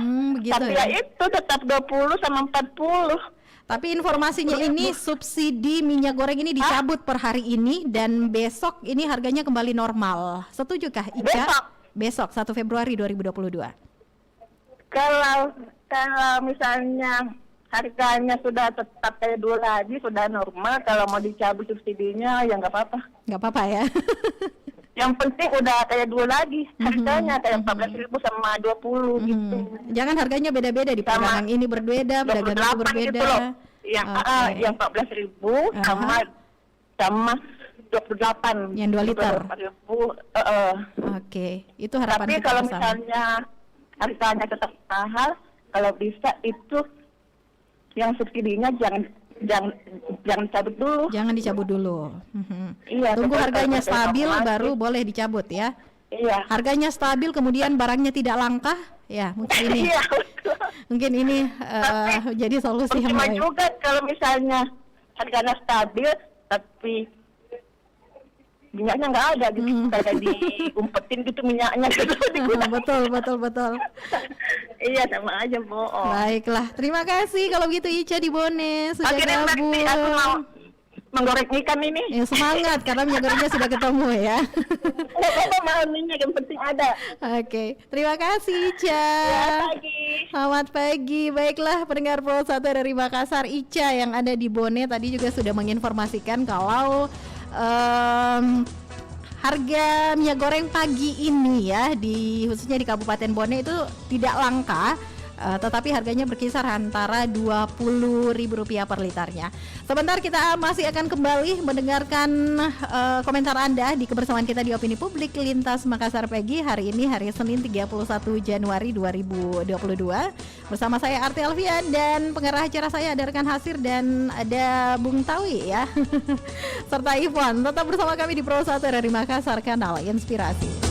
S7: Tapi ya itu tetap 20 sama 40.
S1: Tapi informasinya ini subsidi minyak goreng ini dicabut per hari ini dan besok ini harganya kembali normal. Setujukah Ica? Besok 1 Februari 2022.
S7: Kalau misalnya harganya sudah tetap kayak dulu lagi, sudah normal, kalau mau dicabut subsidinya ya nggak apa-apa.
S1: Nggak apa-apa ya.
S7: Yang penting udah kayak dulu lagi, harganya kayak 14.000 sama 20 gitu.
S1: Jangan harganya beda-beda di pedagang ini berbeda, pedagang itu berbeda.
S7: Gitu loh. Yang 14.000 sama 28.
S1: Yang 2 liter.
S7: 24.000.
S1: Oke, itu harapan
S7: tapi
S1: kita
S7: kalau
S1: bersama.
S7: misalnya harganya tetap mahal, kalau bisa itu yang subsidinya jangan cabut dulu.
S1: Jangan dicabut dulu.
S7: Iya.
S1: Tunggu harganya stabil baru boleh dicabut ya.
S7: Iya.
S1: Harganya stabil kemudian barangnya tidak langka, ya mungkin ini.
S7: Iya.
S1: Mungkin ini jadi solusi yang baik.
S7: Juga kalau misalnya harganya stabil tapi minyaknya nggak ada gitu, kayak diumpetin gitu minyaknya gitu.
S1: Betul.
S7: Iya, sama aja bohong.
S1: Baiklah, terima kasih kalau gitu Ica di Bone sudah gabung.
S7: Aku mau menggoreng ikan ini.
S1: Ya, semangat karena minyak gorengnya sudah ketemu ya.
S7: Apa mau minyak yang penting ada.
S1: Oke, terima kasih Ica. Selamat pagi. Baiklah, pendengar Pro 1 dari Makassar, Ica yang ada di Bone tadi juga sudah menginformasikan kalau harga minyak goreng pagi ini ya khususnya di Kabupaten Bone itu tidak langka tetapi harganya berkisar antara Rp20.000 per liternya. Sebentar kita masih akan kembali mendengarkan komentar Anda di kebersamaan kita di Opini Publik Lintas Makassar Pagi hari ini, hari Senin 31 Januari 2022. Bersama saya Arti Alfian dan pengarah acara saya ada rekan Hasir dan ada Bung Tawi ya. Serta Ivon. Tetap bersama kami di Pro 1 RRI Makassar, kanal Inspirasi.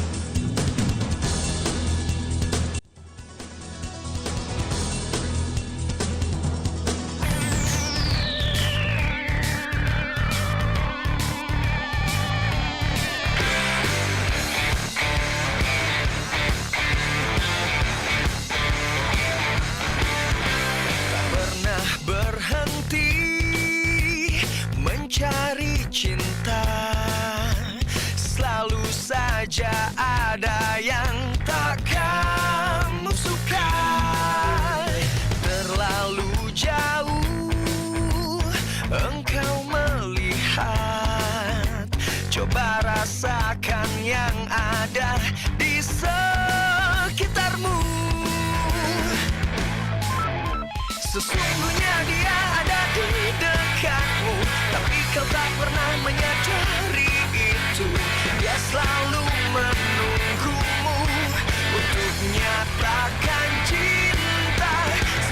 S9: Ada yang tak kamu suka, terlalu jauh engkau melihat. Coba rasakan yang ada di sekitarmu. Sesungguhnya dia ada di dekatmu, tapi kau tak pernah menyadari itu. Dia selalu menunggumu untuk nyatakan cinta.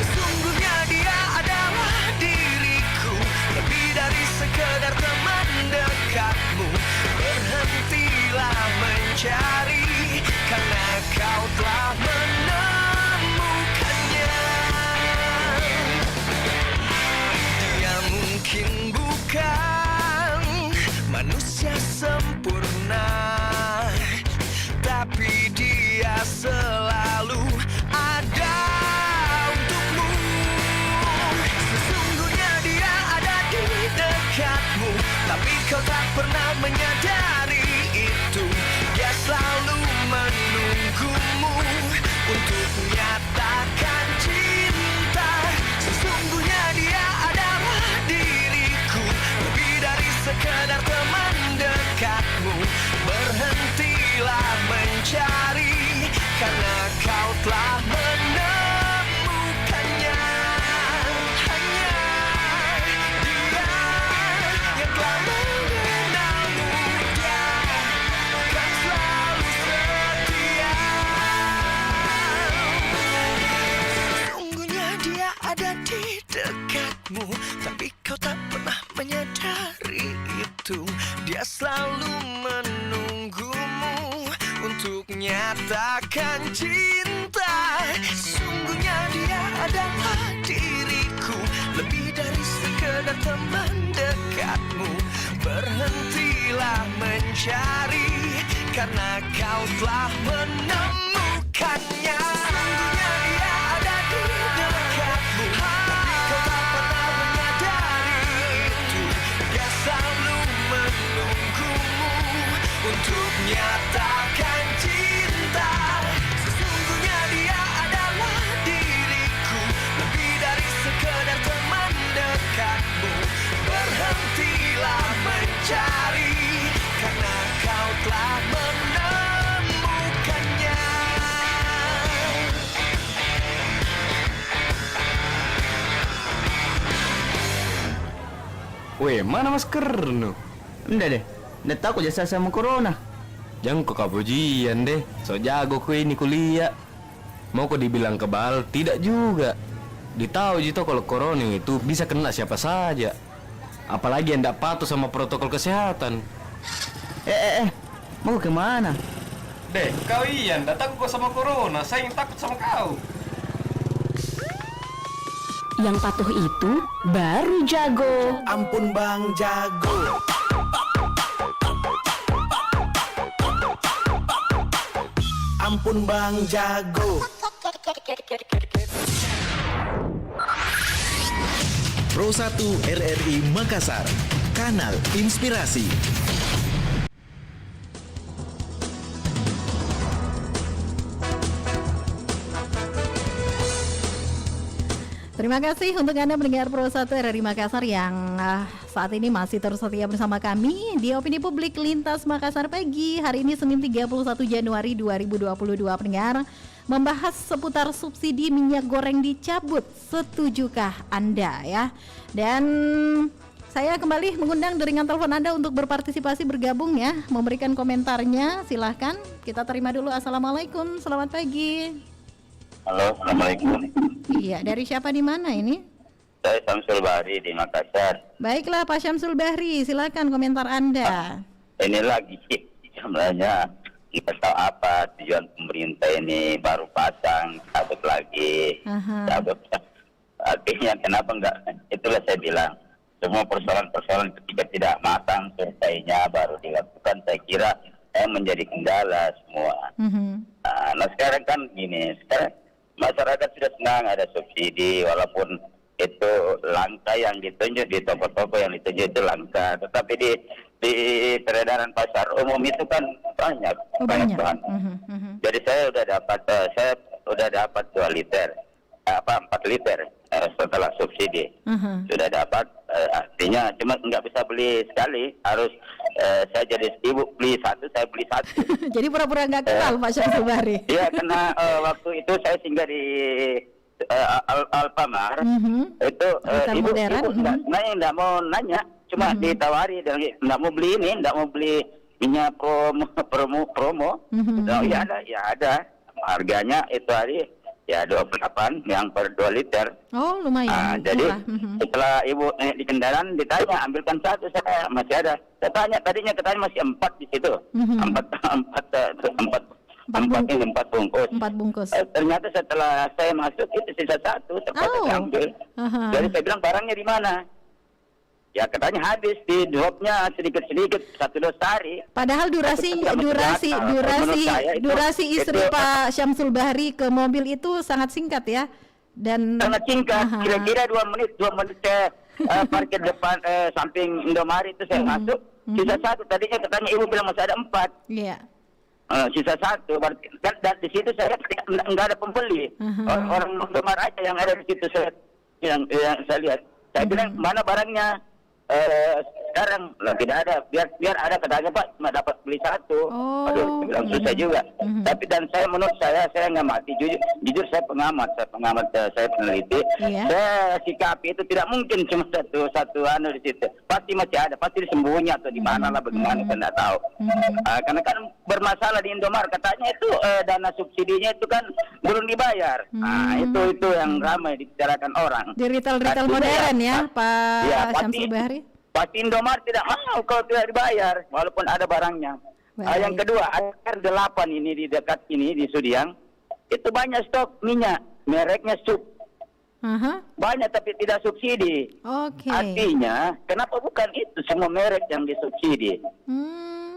S9: Sesungguhnya dia adalah diriku, lebih dari sekedar teman dekatmu. Berhentilah mencari, karena kau telah menemukannya. Dia mungkin bukan manusia sempurna, tapi dia selalu ada untukmu. Sesungguhnya dia ada di dekatmu, tapi kau tak pernah menyadari itu. Dia selalu menunggumu untuk nyatakan cinta. Sesungguhnya dia adalah diriku, lebih dari sekedar teman dekatmu. Berhentilah mencari, karena kau telah menemukannya. Hanya dia yang telah mengenalmu. Dia akan selalu setia. Sesungguhnya dia ada di dekatmu, tapi kau tak pernah menyadari itu. Dia selalu menunggumu untuk nyatakan cinta. Sungguhnya dia adalah diriku, lebih dari sekedar teman dekatmu. Berhentilah mencari, karena kau telah menemukannya. Sungguhnya dia ada di dekatmu, tapi kau tak pernah menyadari itu. Dia selalu menunggumu untuk nyatakan cinta. Sesungguhnya dia adalah diriku, lebih dari sekedar teman dekatmu. Berhentilah mencari, karena kau telah menemukannya.
S10: Weh, mana masker nu?
S11: Enggak deh, nggak tahu jasa sama corona.
S10: Jangan kok kabujian deh, so jago ku ini kuliah. Mau kok dibilang kebal, tidak juga. Ditahu gitu kalau corona itu bisa kena siapa saja. Apalagi yang tidak patuh sama protokol kesehatan.
S11: Mau kemana?
S10: Deh, kau Ian, tidak takut kok sama corona, saya yang takut sama kau.
S12: Yang patuh itu baru jago.
S9: Ampun Bang Jago. Ampun Bang Jago.
S13: Pro 1 RRI Makassar, kanal Inspirasi.
S1: Terima kasih untuk Anda mendengar Pro 1 RRI Makassar yang saat ini masih terus setia bersama kami di Opini Publik Lintas Makassar Pagi. Hari ini Senin 31 Januari 2022 pendengar. membahas seputar subsidi minyak goreng dicabut. Setujukah Anda ya? Dan saya kembali mengundang jaringan telepon Anda untuk berpartisipasi bergabung ya, memberikan komentarnya. Silahkan, kita terima dulu. Assalamualaikum, selamat pagi.
S14: Halo, assalamualaikum.
S1: Iya, dari siapa di mana ini?
S14: Saya Syamsul Bahri di Makassar.
S1: Baiklah Pak Syamsul Bahri, silakan komentar Anda.
S14: Ini lagi sebenarnya kita tahu apa tujuan pemerintah ini, baru pasang cabut lagi, cabut. Artinya kenapa enggak? Itulah saya bilang, semua persoalan-persoalan ketika tidak matang selesainya baru dilakukan, saya kira menjadi kendala semua. Nah sekarang kan gini, sekarang masyarakat sudah senang ada subsidi, walaupun itu langka yang ditunjuk di toko-toko yang ditunjuk itu langka, tetapi di peredaran pasar umum itu kan banyak banget. Jadi saya udah dapat 2 liter, 4 liter setelah subsidi sudah dapat. Artinya cuma nggak bisa beli sekali, harus saya jadi ibu beli satu, saya beli satu.
S1: Jadi pura-pura nggak kenal Pak Syamsul Bahri.
S14: Iya, karena waktu itu saya singgah di Alfamart, itu ibu nggak mau nanya, cuma ditawari dan nggak mau beli ini, nggak mau beli minyak promo. Ya ada, harganya itu hari ya 28 yang per 2 liter.
S1: Oh lumayan.
S14: Jadi setelah ibu di kendaraan ditanya, ambilkan satu, saya masih ada. Saya tanya, tadinya katanya masih 4 di situ, 4 bungkus. Ternyata setelah saya masuk itu sisa 1, saya ambil. Jadi saya bilang barangnya di mana? Ya katanya habis, di dropnya sedikit-sedikit 1 hari.
S1: Padahal durasi istri Pak Syamsul Bahri ke mobil itu sangat singkat ya. Dan
S14: sangat singkat, kira-kira 2 menit saya parkir depan samping Indomaret itu saya masuk, sisa 1. Tadinya katanya ibu bilang masih ada 4.
S1: Iya.
S14: Sisa 1, berarti kan di situ saya nggak ada pembeli. Orang Indomaret aja yang ada di situ yang saya lihat. Saya bilang mana barangnya? Sekarang tidak ada, biar ada katanya Pak, cuma dapat beli 1. Aduh, bilang susah juga. Tapi dan menurut saya nggak mati, jujur saya pengamat, saya peneliti. Saya sikapi itu tidak mungkin cuma satu di situ, pasti masih ada, pasti disembunyi atau di mana lah, bagaimana saya nggak tahu. Karena kan bermasalah di Indomaret, katanya itu dana subsidinya itu kan belum dibayar. Itu yang ramai dibicarakan orang
S1: di retail modern ya Pak Syamsul Bahri.
S14: Pasti Indomaret tidak mau kalau tidak dibayar, walaupun ada barangnya. Yang kedua, R8 ini di dekat ini di Sudiang, itu banyak stok minyak, mereknya Sub. Banyak tapi tidak subsidi. Artinya, kenapa bukan itu semua merek yang disubsidi?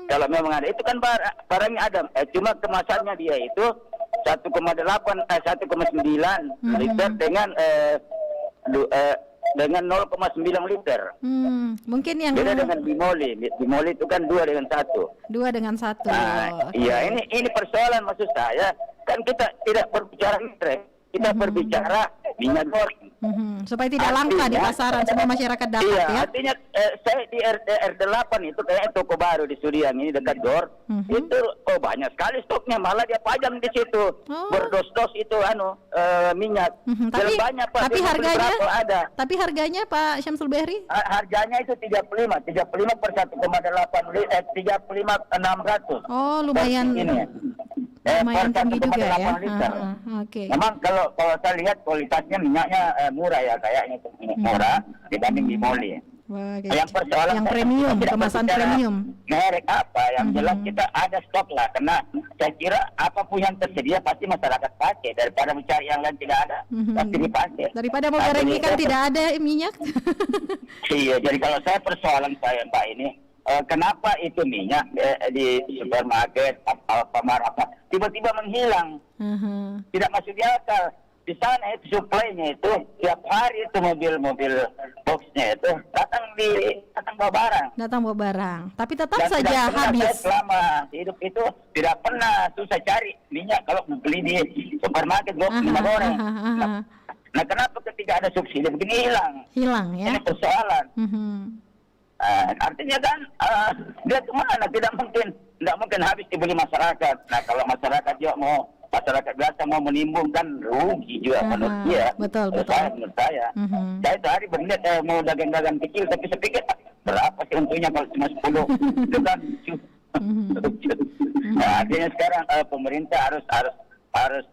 S14: Kalau memang ada, itu kan barangnya ada, cuma kemasannya dia itu 1,9 liter dengan 0,9 liter.
S1: Mungkin yang
S14: beda dengan Bimoli itu kan 2 dengan 1.
S1: 2 dengan 1.
S14: Iya, ini persoalan maksud saya. Kan kita tidak berbicara liter, kita berbicara minyak goreng.
S1: Supaya tidak langka di pasaran, semua masyarakat dapat ya.
S14: Artinya saya di R8 itu kayak toko baru di Sudiang ini dekat GOR. Itu banyak sekali stoknya, malah dia pajang di situ. Berdos-dos itu minyak. Banyak Pak.
S1: Tapi harganya Pak Syamsul Bahri?
S14: Harganya itu 35 per 1,8 liter, 35.600.
S1: Oh, lumayan. Lumayan tinggi juga ya.
S14: Memang kalau saya lihat kualitasnya minyaknya murah ya, kayaknya itu murah dibanding Bimoli. Yang persoalan
S1: yang premium, kemasan premium.
S14: Merek apa yang jelas kita ada stok lah, karena saya kira apapun yang tersedia pasti masyarakat pakai, daripada mencari yang lain tidak ada, pasti dipakai.
S1: Daripada mau goreng ikan tidak ada minyak.
S14: Iya, jadi kalau saya persoalan saya Pak ini, kenapa itu minyak di supermarket apa tiba-tiba menghilang, tidak masuk di akal. Di sana itu suplainya itu tiap hari itu mobil boxnya itu datang bawa barang. Tapi tetap dan saja habis. Saya selama hidup itu tidak pernah susah cari minyak kalau beli di supermarket minyak goreng. Nah kenapa ketika ada subsidi begini hilang ya? Ini persoalan. Artinya kan dia kemana? Tidak mungkin habis dibeli masyarakat. Nah kalau masyarakat juga mau masyarakat biasa mau menimbun kan rugi juga menurut dia.
S1: Betul.
S14: Menurut saya. Saya sehari berniat mau dagang-dagang kecil, tapi saya pikir berapa sih untungnya kalau cuma 10? Itu kan lucu. Nah, artinya sekarang pemerintah harus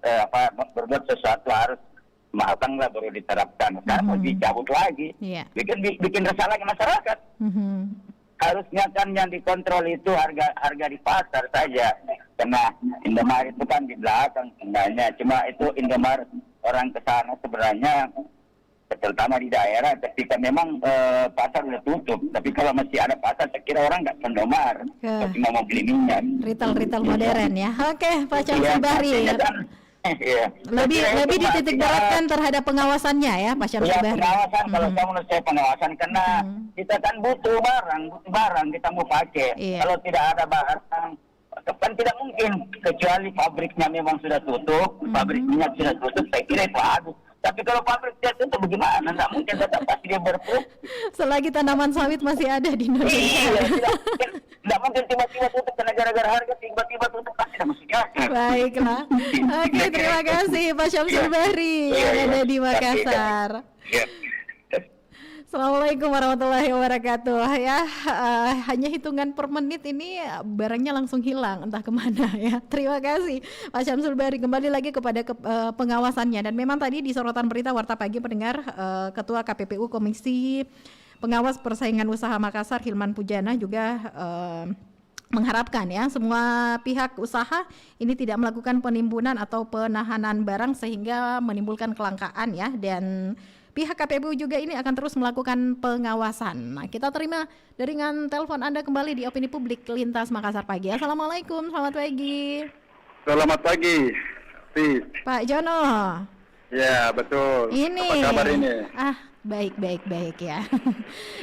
S14: berbuat sesuatu, harus matang lah baru diterapkan. Sekarang mau dicabut lagi, bikin resah lagi masyarakat. Harusnya kan yang dikontrol itu harga di pasar saja. Karena Indomaret itu kan di belakang sebenarnya. Cuma itu Indomaret orang ke sana sebenarnya, terutama di daerah, ketika memang pasar sudah tutup. Tapi kalau masih ada pasar, saya kira orang nggak ke Indomaret, cuma mau beli minyak.
S1: Retail modern ya. Oke, Pak Syamsul Bahri. Lebih dititik beratkan terhadap pengawasannya ya, Pak Syamsul Bahri.
S14: Pengawasan, kalau saya menurut saya pengawasan, karena kita kan butuh barang kita mau pakai. Kalau tidak ada barang, kan tidak mungkin, kecuali pabriknya memang sudah tutup, pabrik minyak sudah tutup, saya kira itu bagus. Tapi kalau pabrik dia tutup bagaimana? Nggak mungkin tetap pasti dia berfungsi.
S1: Selagi tanaman sawit masih ada di Indonesia.
S14: Tidak mungkin tiba-tiba tutup karena gara-gara harga tiba-tiba tutup, pasti tidak mesti jaga.
S1: Baiklah. Oke, terima kasih Pak Syamsul Bahri yang ada di Makassar. Assalamualaikum warahmatullahi wabarakatuh. Ya, hanya hitungan per menit ini barangnya langsung hilang entah kemana ya. Terima kasih Pak Syamsul Bahri. Kembali lagi kepada pengawasannya, dan memang tadi di sorotan berita Warta Pagi pendengar, Ketua KPPU Komisi Pengawas Persaingan Usaha Makassar Hilman Pujana juga mengharapkan ya semua pihak usaha ini tidak melakukan penimbunan atau penahanan barang sehingga menimbulkan kelangkaan ya, dan pihak KPPU juga ini akan terus melakukan pengawasan. Nah, kita terima jaringan telepon Anda kembali di Opini Publik Lintas Makassar Pagi. Assalamualaikum, selamat pagi.
S6: Selamat pagi,
S1: Pak Jono.
S6: Ya, betul.
S1: Ini.
S6: Apa kabar ini?
S1: Baik ya.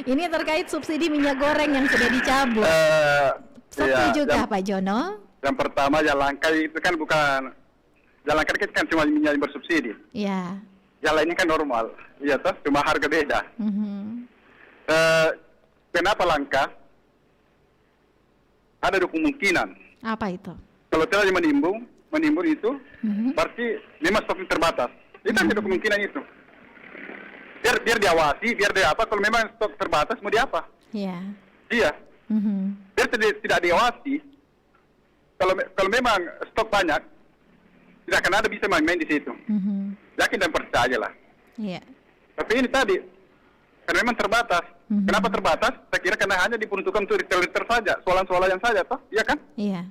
S1: Ini terkait subsidi minyak goreng yang sudah dicabut. Setuju kah Pak Jono?
S6: Yang pertama, langkah itu kan bukan, langkah itu kan cuma minyak yang bersubsidi.
S1: Iya.
S6: Yang lainnya kan normal, iya toh, cuma harga beda. Kenapa langka? Ada dua kemungkinan.
S1: Apa itu?
S6: Kalau tidak menimbun itu, berarti memang stoknya terbatas. Itu ada kemungkinan itu. Biar diawasi, biar dia apa? Kalau memang stok terbatas, mau diapa?
S1: Iya.
S6: Iya. Biar tidak diawasi. Kalau memang stok banyak, tidak akan ada bisa main-main di situ. Yakin dan percayalah.
S1: Iya.
S6: Tapi ini tadi, karena memang terbatas. Kenapa terbatas? Saya kira karena hanya diperuntukkan untuk retail saja, soalan-soalan saja, toh, iya kan?
S1: Iya.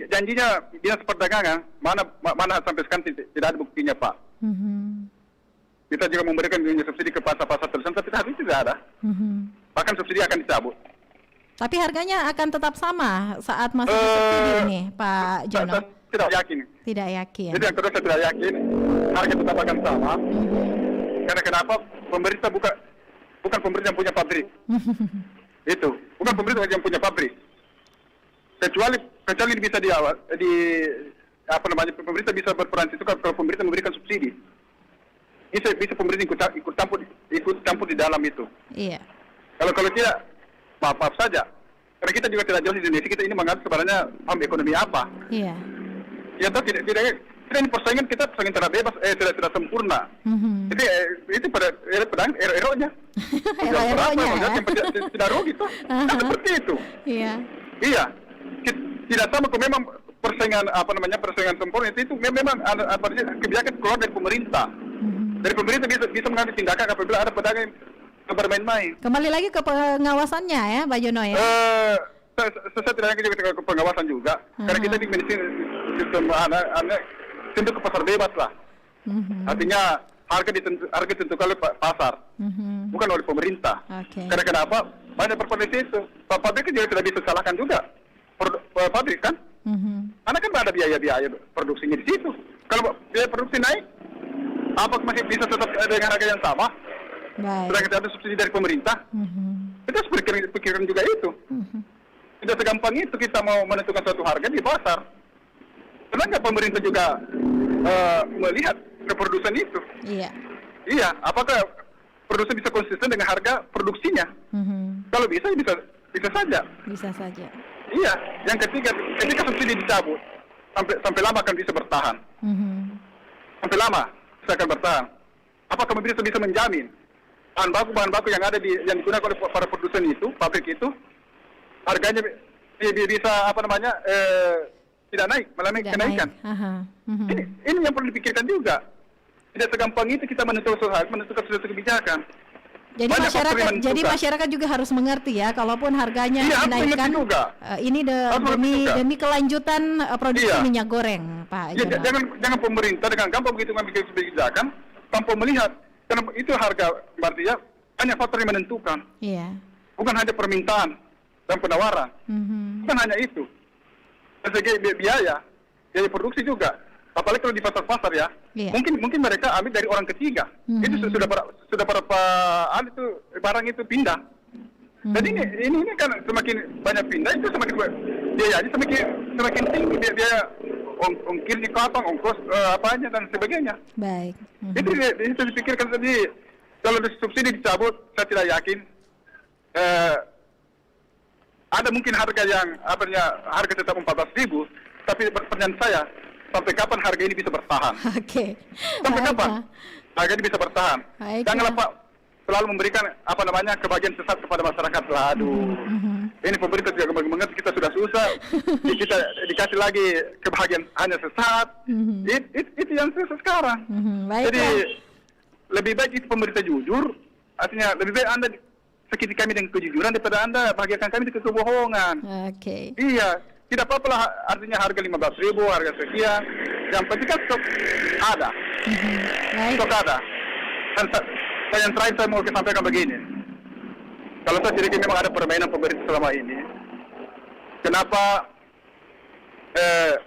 S6: Janjinya dinas perdagangan, mana sampai sekarang tidak ada buktinya, Pak. Kita juga memberikan subsidi ke pasar-pasar tulisan, tapi habis tidak ada. Bahkan subsidi akan dicabut.
S1: Tapi harganya akan tetap sama saat masuk subsidi ini, Pak Jono?
S6: Tidak yakin.
S1: Tidak yakin.
S6: Jadi yang kedua saya tidak yakin harga tetap akan sama. Karena kenapa? Pemerintah bukan pemerintah yang punya pabrik. Itu bukan pemerintah yang punya pabrik. Kecuali bisa pemerintah bisa berperan itu kalau pemerintah memberikan subsidi. Bisa pemerintah ikut campur di dalam itu.
S1: Iya.
S6: Kalau tidak, maaf saja. Karena kita juga tidak jelas di Indonesia, kita ini menganggap sebenarnya ekonomi apa.
S1: Iya.
S6: Ya, tidak ini persaingan kita persaingan tidak bebas, tidak sempurna. Jadi itu pada pedang ero-nya.
S1: Ero-eronya ya.
S6: Tidak rugi tuh. Seperti itu.
S1: Iya.
S6: Iya. Tidak sama kalau memang persaingan sempurna itu memang kebijakan keluar dari pemerintah. Dari pemerintah bisa mengambil tindakan apabila ada pedagang yang bermain-main.
S1: Kembali lagi ke pengawasannya ya, Pak Jono ya.
S6: Saya tidak yakin juga ke pengawasan juga. Karena kita di sistem tentu ke pasar bebas lah. Artinya harga ditentukan oleh pasar, bukan oleh pemerintah. Karena kenapa? Banyak berpotensi itu. Pabrik juga tidak bisa salahkan juga. Pabrik kan? Karena kan ada biaya produksinya di situ. Kalau biaya produksi naik, apa masih bisa tetap dengan harga yang sama? Sedangkan ada subsidi dari pemerintah. Kita harus pikirkan juga itu. Tidak segampang itu kita mau menentukan suatu harga di pasar. Kenapa pemerintah juga melihat ke produsen itu?
S1: Iya.
S6: Iya, apakah produsen bisa konsisten dengan harga produksinya? Kalau bisa saja.
S1: Bisa saja.
S6: Iya, yang ketiga, ketika subsidi dicabut, sampai lama akan bisa bertahan. Sampai lama bisa akan bertahan. Apakah pemerintah bisa menjamin bahan baku yang ada yang digunakan oleh para produsen itu, pabrik itu, harganya bisa tidak naik, malah kenaikan. Ini yang perlu dipikirkan juga. Tidak segampang itu kita menentukan suatu kebijakan.
S1: Jadi masyarakat juga harus mengerti ya, kalaupun harganya dinaikkan, ini demi kelanjutan produksi minyak goreng, Pak.
S6: Jangan pemerintah dengan gampang begitu mengambil kebijakan tanpa melihat, karena itu harga berarti ya hanya faktor yang menentukan. Bukan hanya permintaan dan penawaran. Bukan hanya itu. Dari segi biaya produksi juga. Apalagi kalau di pasar-pasar ya, mungkin mereka ambil dari orang ketiga. Itu sudah berapa itu barang itu pindah. Jadi ini kan semakin banyak pindah itu semakin biayanya semakin tinggi, biaya ongkir di kapal, ongkos apanya dan sebagainya.
S1: Baik.
S6: Itu dipikirkan tadi. Kalau subsidi dicabut, saya tidak yakin ada mungkin harga yang harga tetap 14.000, tapi pertanyaan saya, sampai kapan harga ini bisa bertahan? Sampai kapan harga ini bisa bertahan? Janganlah Pak selalu memberikan kebahagiaan sesat kepada masyarakat. Ini pemerintah juga mengerti kita sudah susah, kita dikasih lagi kebahagiaan hanya sesat. Itu yang susah sekarang. Jadi lebih baik itu pemerintah jujur, artinya lebih baik Anda sakiti kami dengan kejujuran daripada Anda bahagiakan kami dengan kebohongan. Iya. Tidak apa-apa lah, artinya harga 15.000, harga sekian. Yang penting kan stok ada. Stok ada. Dan yang terakhir saya mau sampaikan begini. Kalau saya jadi memang ada permainan pemerintah selama ini. Kenapa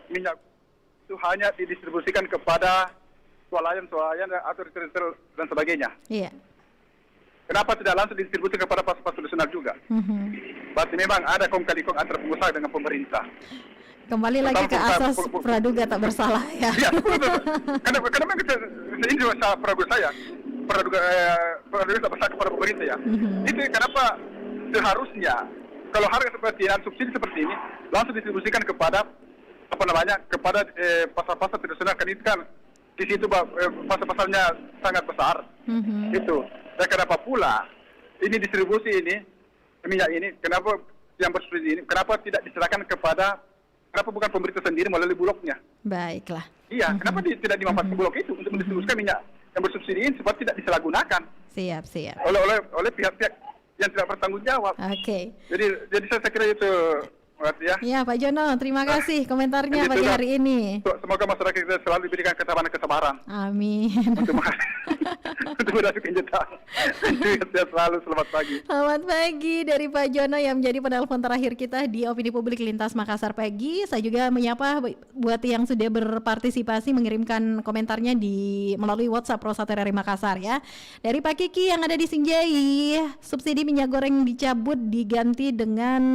S6: minyak itu hanya didistribusikan kepada swalayan atau retail dan sebagainya? Kenapa tidak langsung didistribusikan kepada pasar tradisional juga? Berarti memang ada kong-kali-kong antara pengusaha dengan pemerintah.
S1: Kembali lagi ke asas praduga tak bersalah ya.
S6: Iya, karena memang ini praduga saya, praduga tak bersalah kepada pemerintah ya. Itu kenapa seharusnya kalau harga seperti ini, subsidi seperti ini, langsung didistribusikan kepada kepada pasar-pasar tradisional, kan itu kan di situ pasar-pasarnya sangat besar. Itu. Dan kenapa pula ini distribusi ini minyak ini, kenapa yang bersubsidi ini, kenapa tidak diserahkan kenapa bukan pemerintah sendiri melalui bulognya?
S1: Baiklah.
S6: Iya, kenapa tidak dimanfaatkan bulog itu untuk mendistribusikan minyak yang bersubsidi ini supaya tidak disalahgunakan?
S1: Siap.
S6: Oleh pihak-pihak yang tidak bertanggung jawab. Jadi saya kira itu.
S1: Ya Pak Jono, terima kasih komentarnya pagi hari ini.
S6: Semoga masyarakat kita selalu diberikan kesabaran.
S1: Amin.
S6: Untuk menghadapi kenyataan. Sehat selalu, selamat pagi.
S1: Selamat pagi dari Pak Jono yang menjadi penelpon terakhir kita di Opini Publik Lintas Makassar pagi. Saya juga menyapa buat yang sudah berpartisipasi mengirimkan komentarnya melalui WhatsApp Pro 1 RRI Makassar ya. Dari Pak Kiki yang ada di Sinjai, subsidi minyak goreng dicabut diganti dengan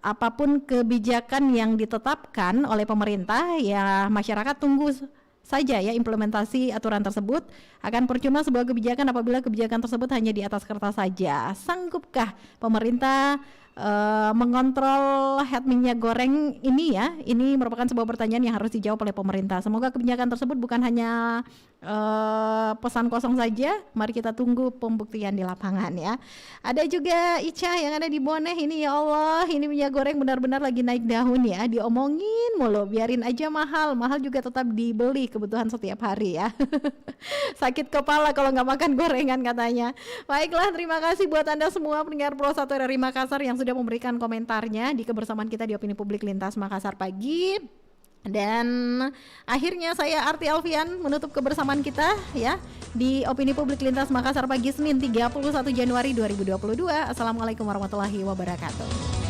S1: apapun kebijakan yang ditetapkan oleh pemerintah, ya masyarakat tunggu saja ya implementasi aturan tersebut. Akan percuma sebuah kebijakan apabila kebijakan tersebut hanya di atas kertas saja. Sanggupkah pemerintah mengontrol minyak goreng ini ya? Ini merupakan sebuah pertanyaan yang harus dijawab oleh pemerintah. Semoga kebijakan tersebut bukan hanya pesan kosong saja. Mari kita tunggu pembuktian di lapangan ya. Ada juga Ica yang ada di Boneh ini, ya Allah, ini minyak goreng benar-benar lagi naik daun ya. Diomongin mulu, biarin aja mahal juga tetap dibeli, kebutuhan setiap hari ya. Sakit kepala kalau nggak makan gorengan katanya. Baiklah, terima kasih buat Anda semua pendengar Pro 1 RRI Makassar yang sudah memberikan komentarnya di kebersamaan kita di Opini Publik Lintas Makassar pagi. Dan akhirnya saya Arti Alfian menutup kebersamaan kita ya di Opini Publik Lintas Makassar pagi Senin 31 Januari 2022. Assalamualaikum warahmatullahi wabarakatuh.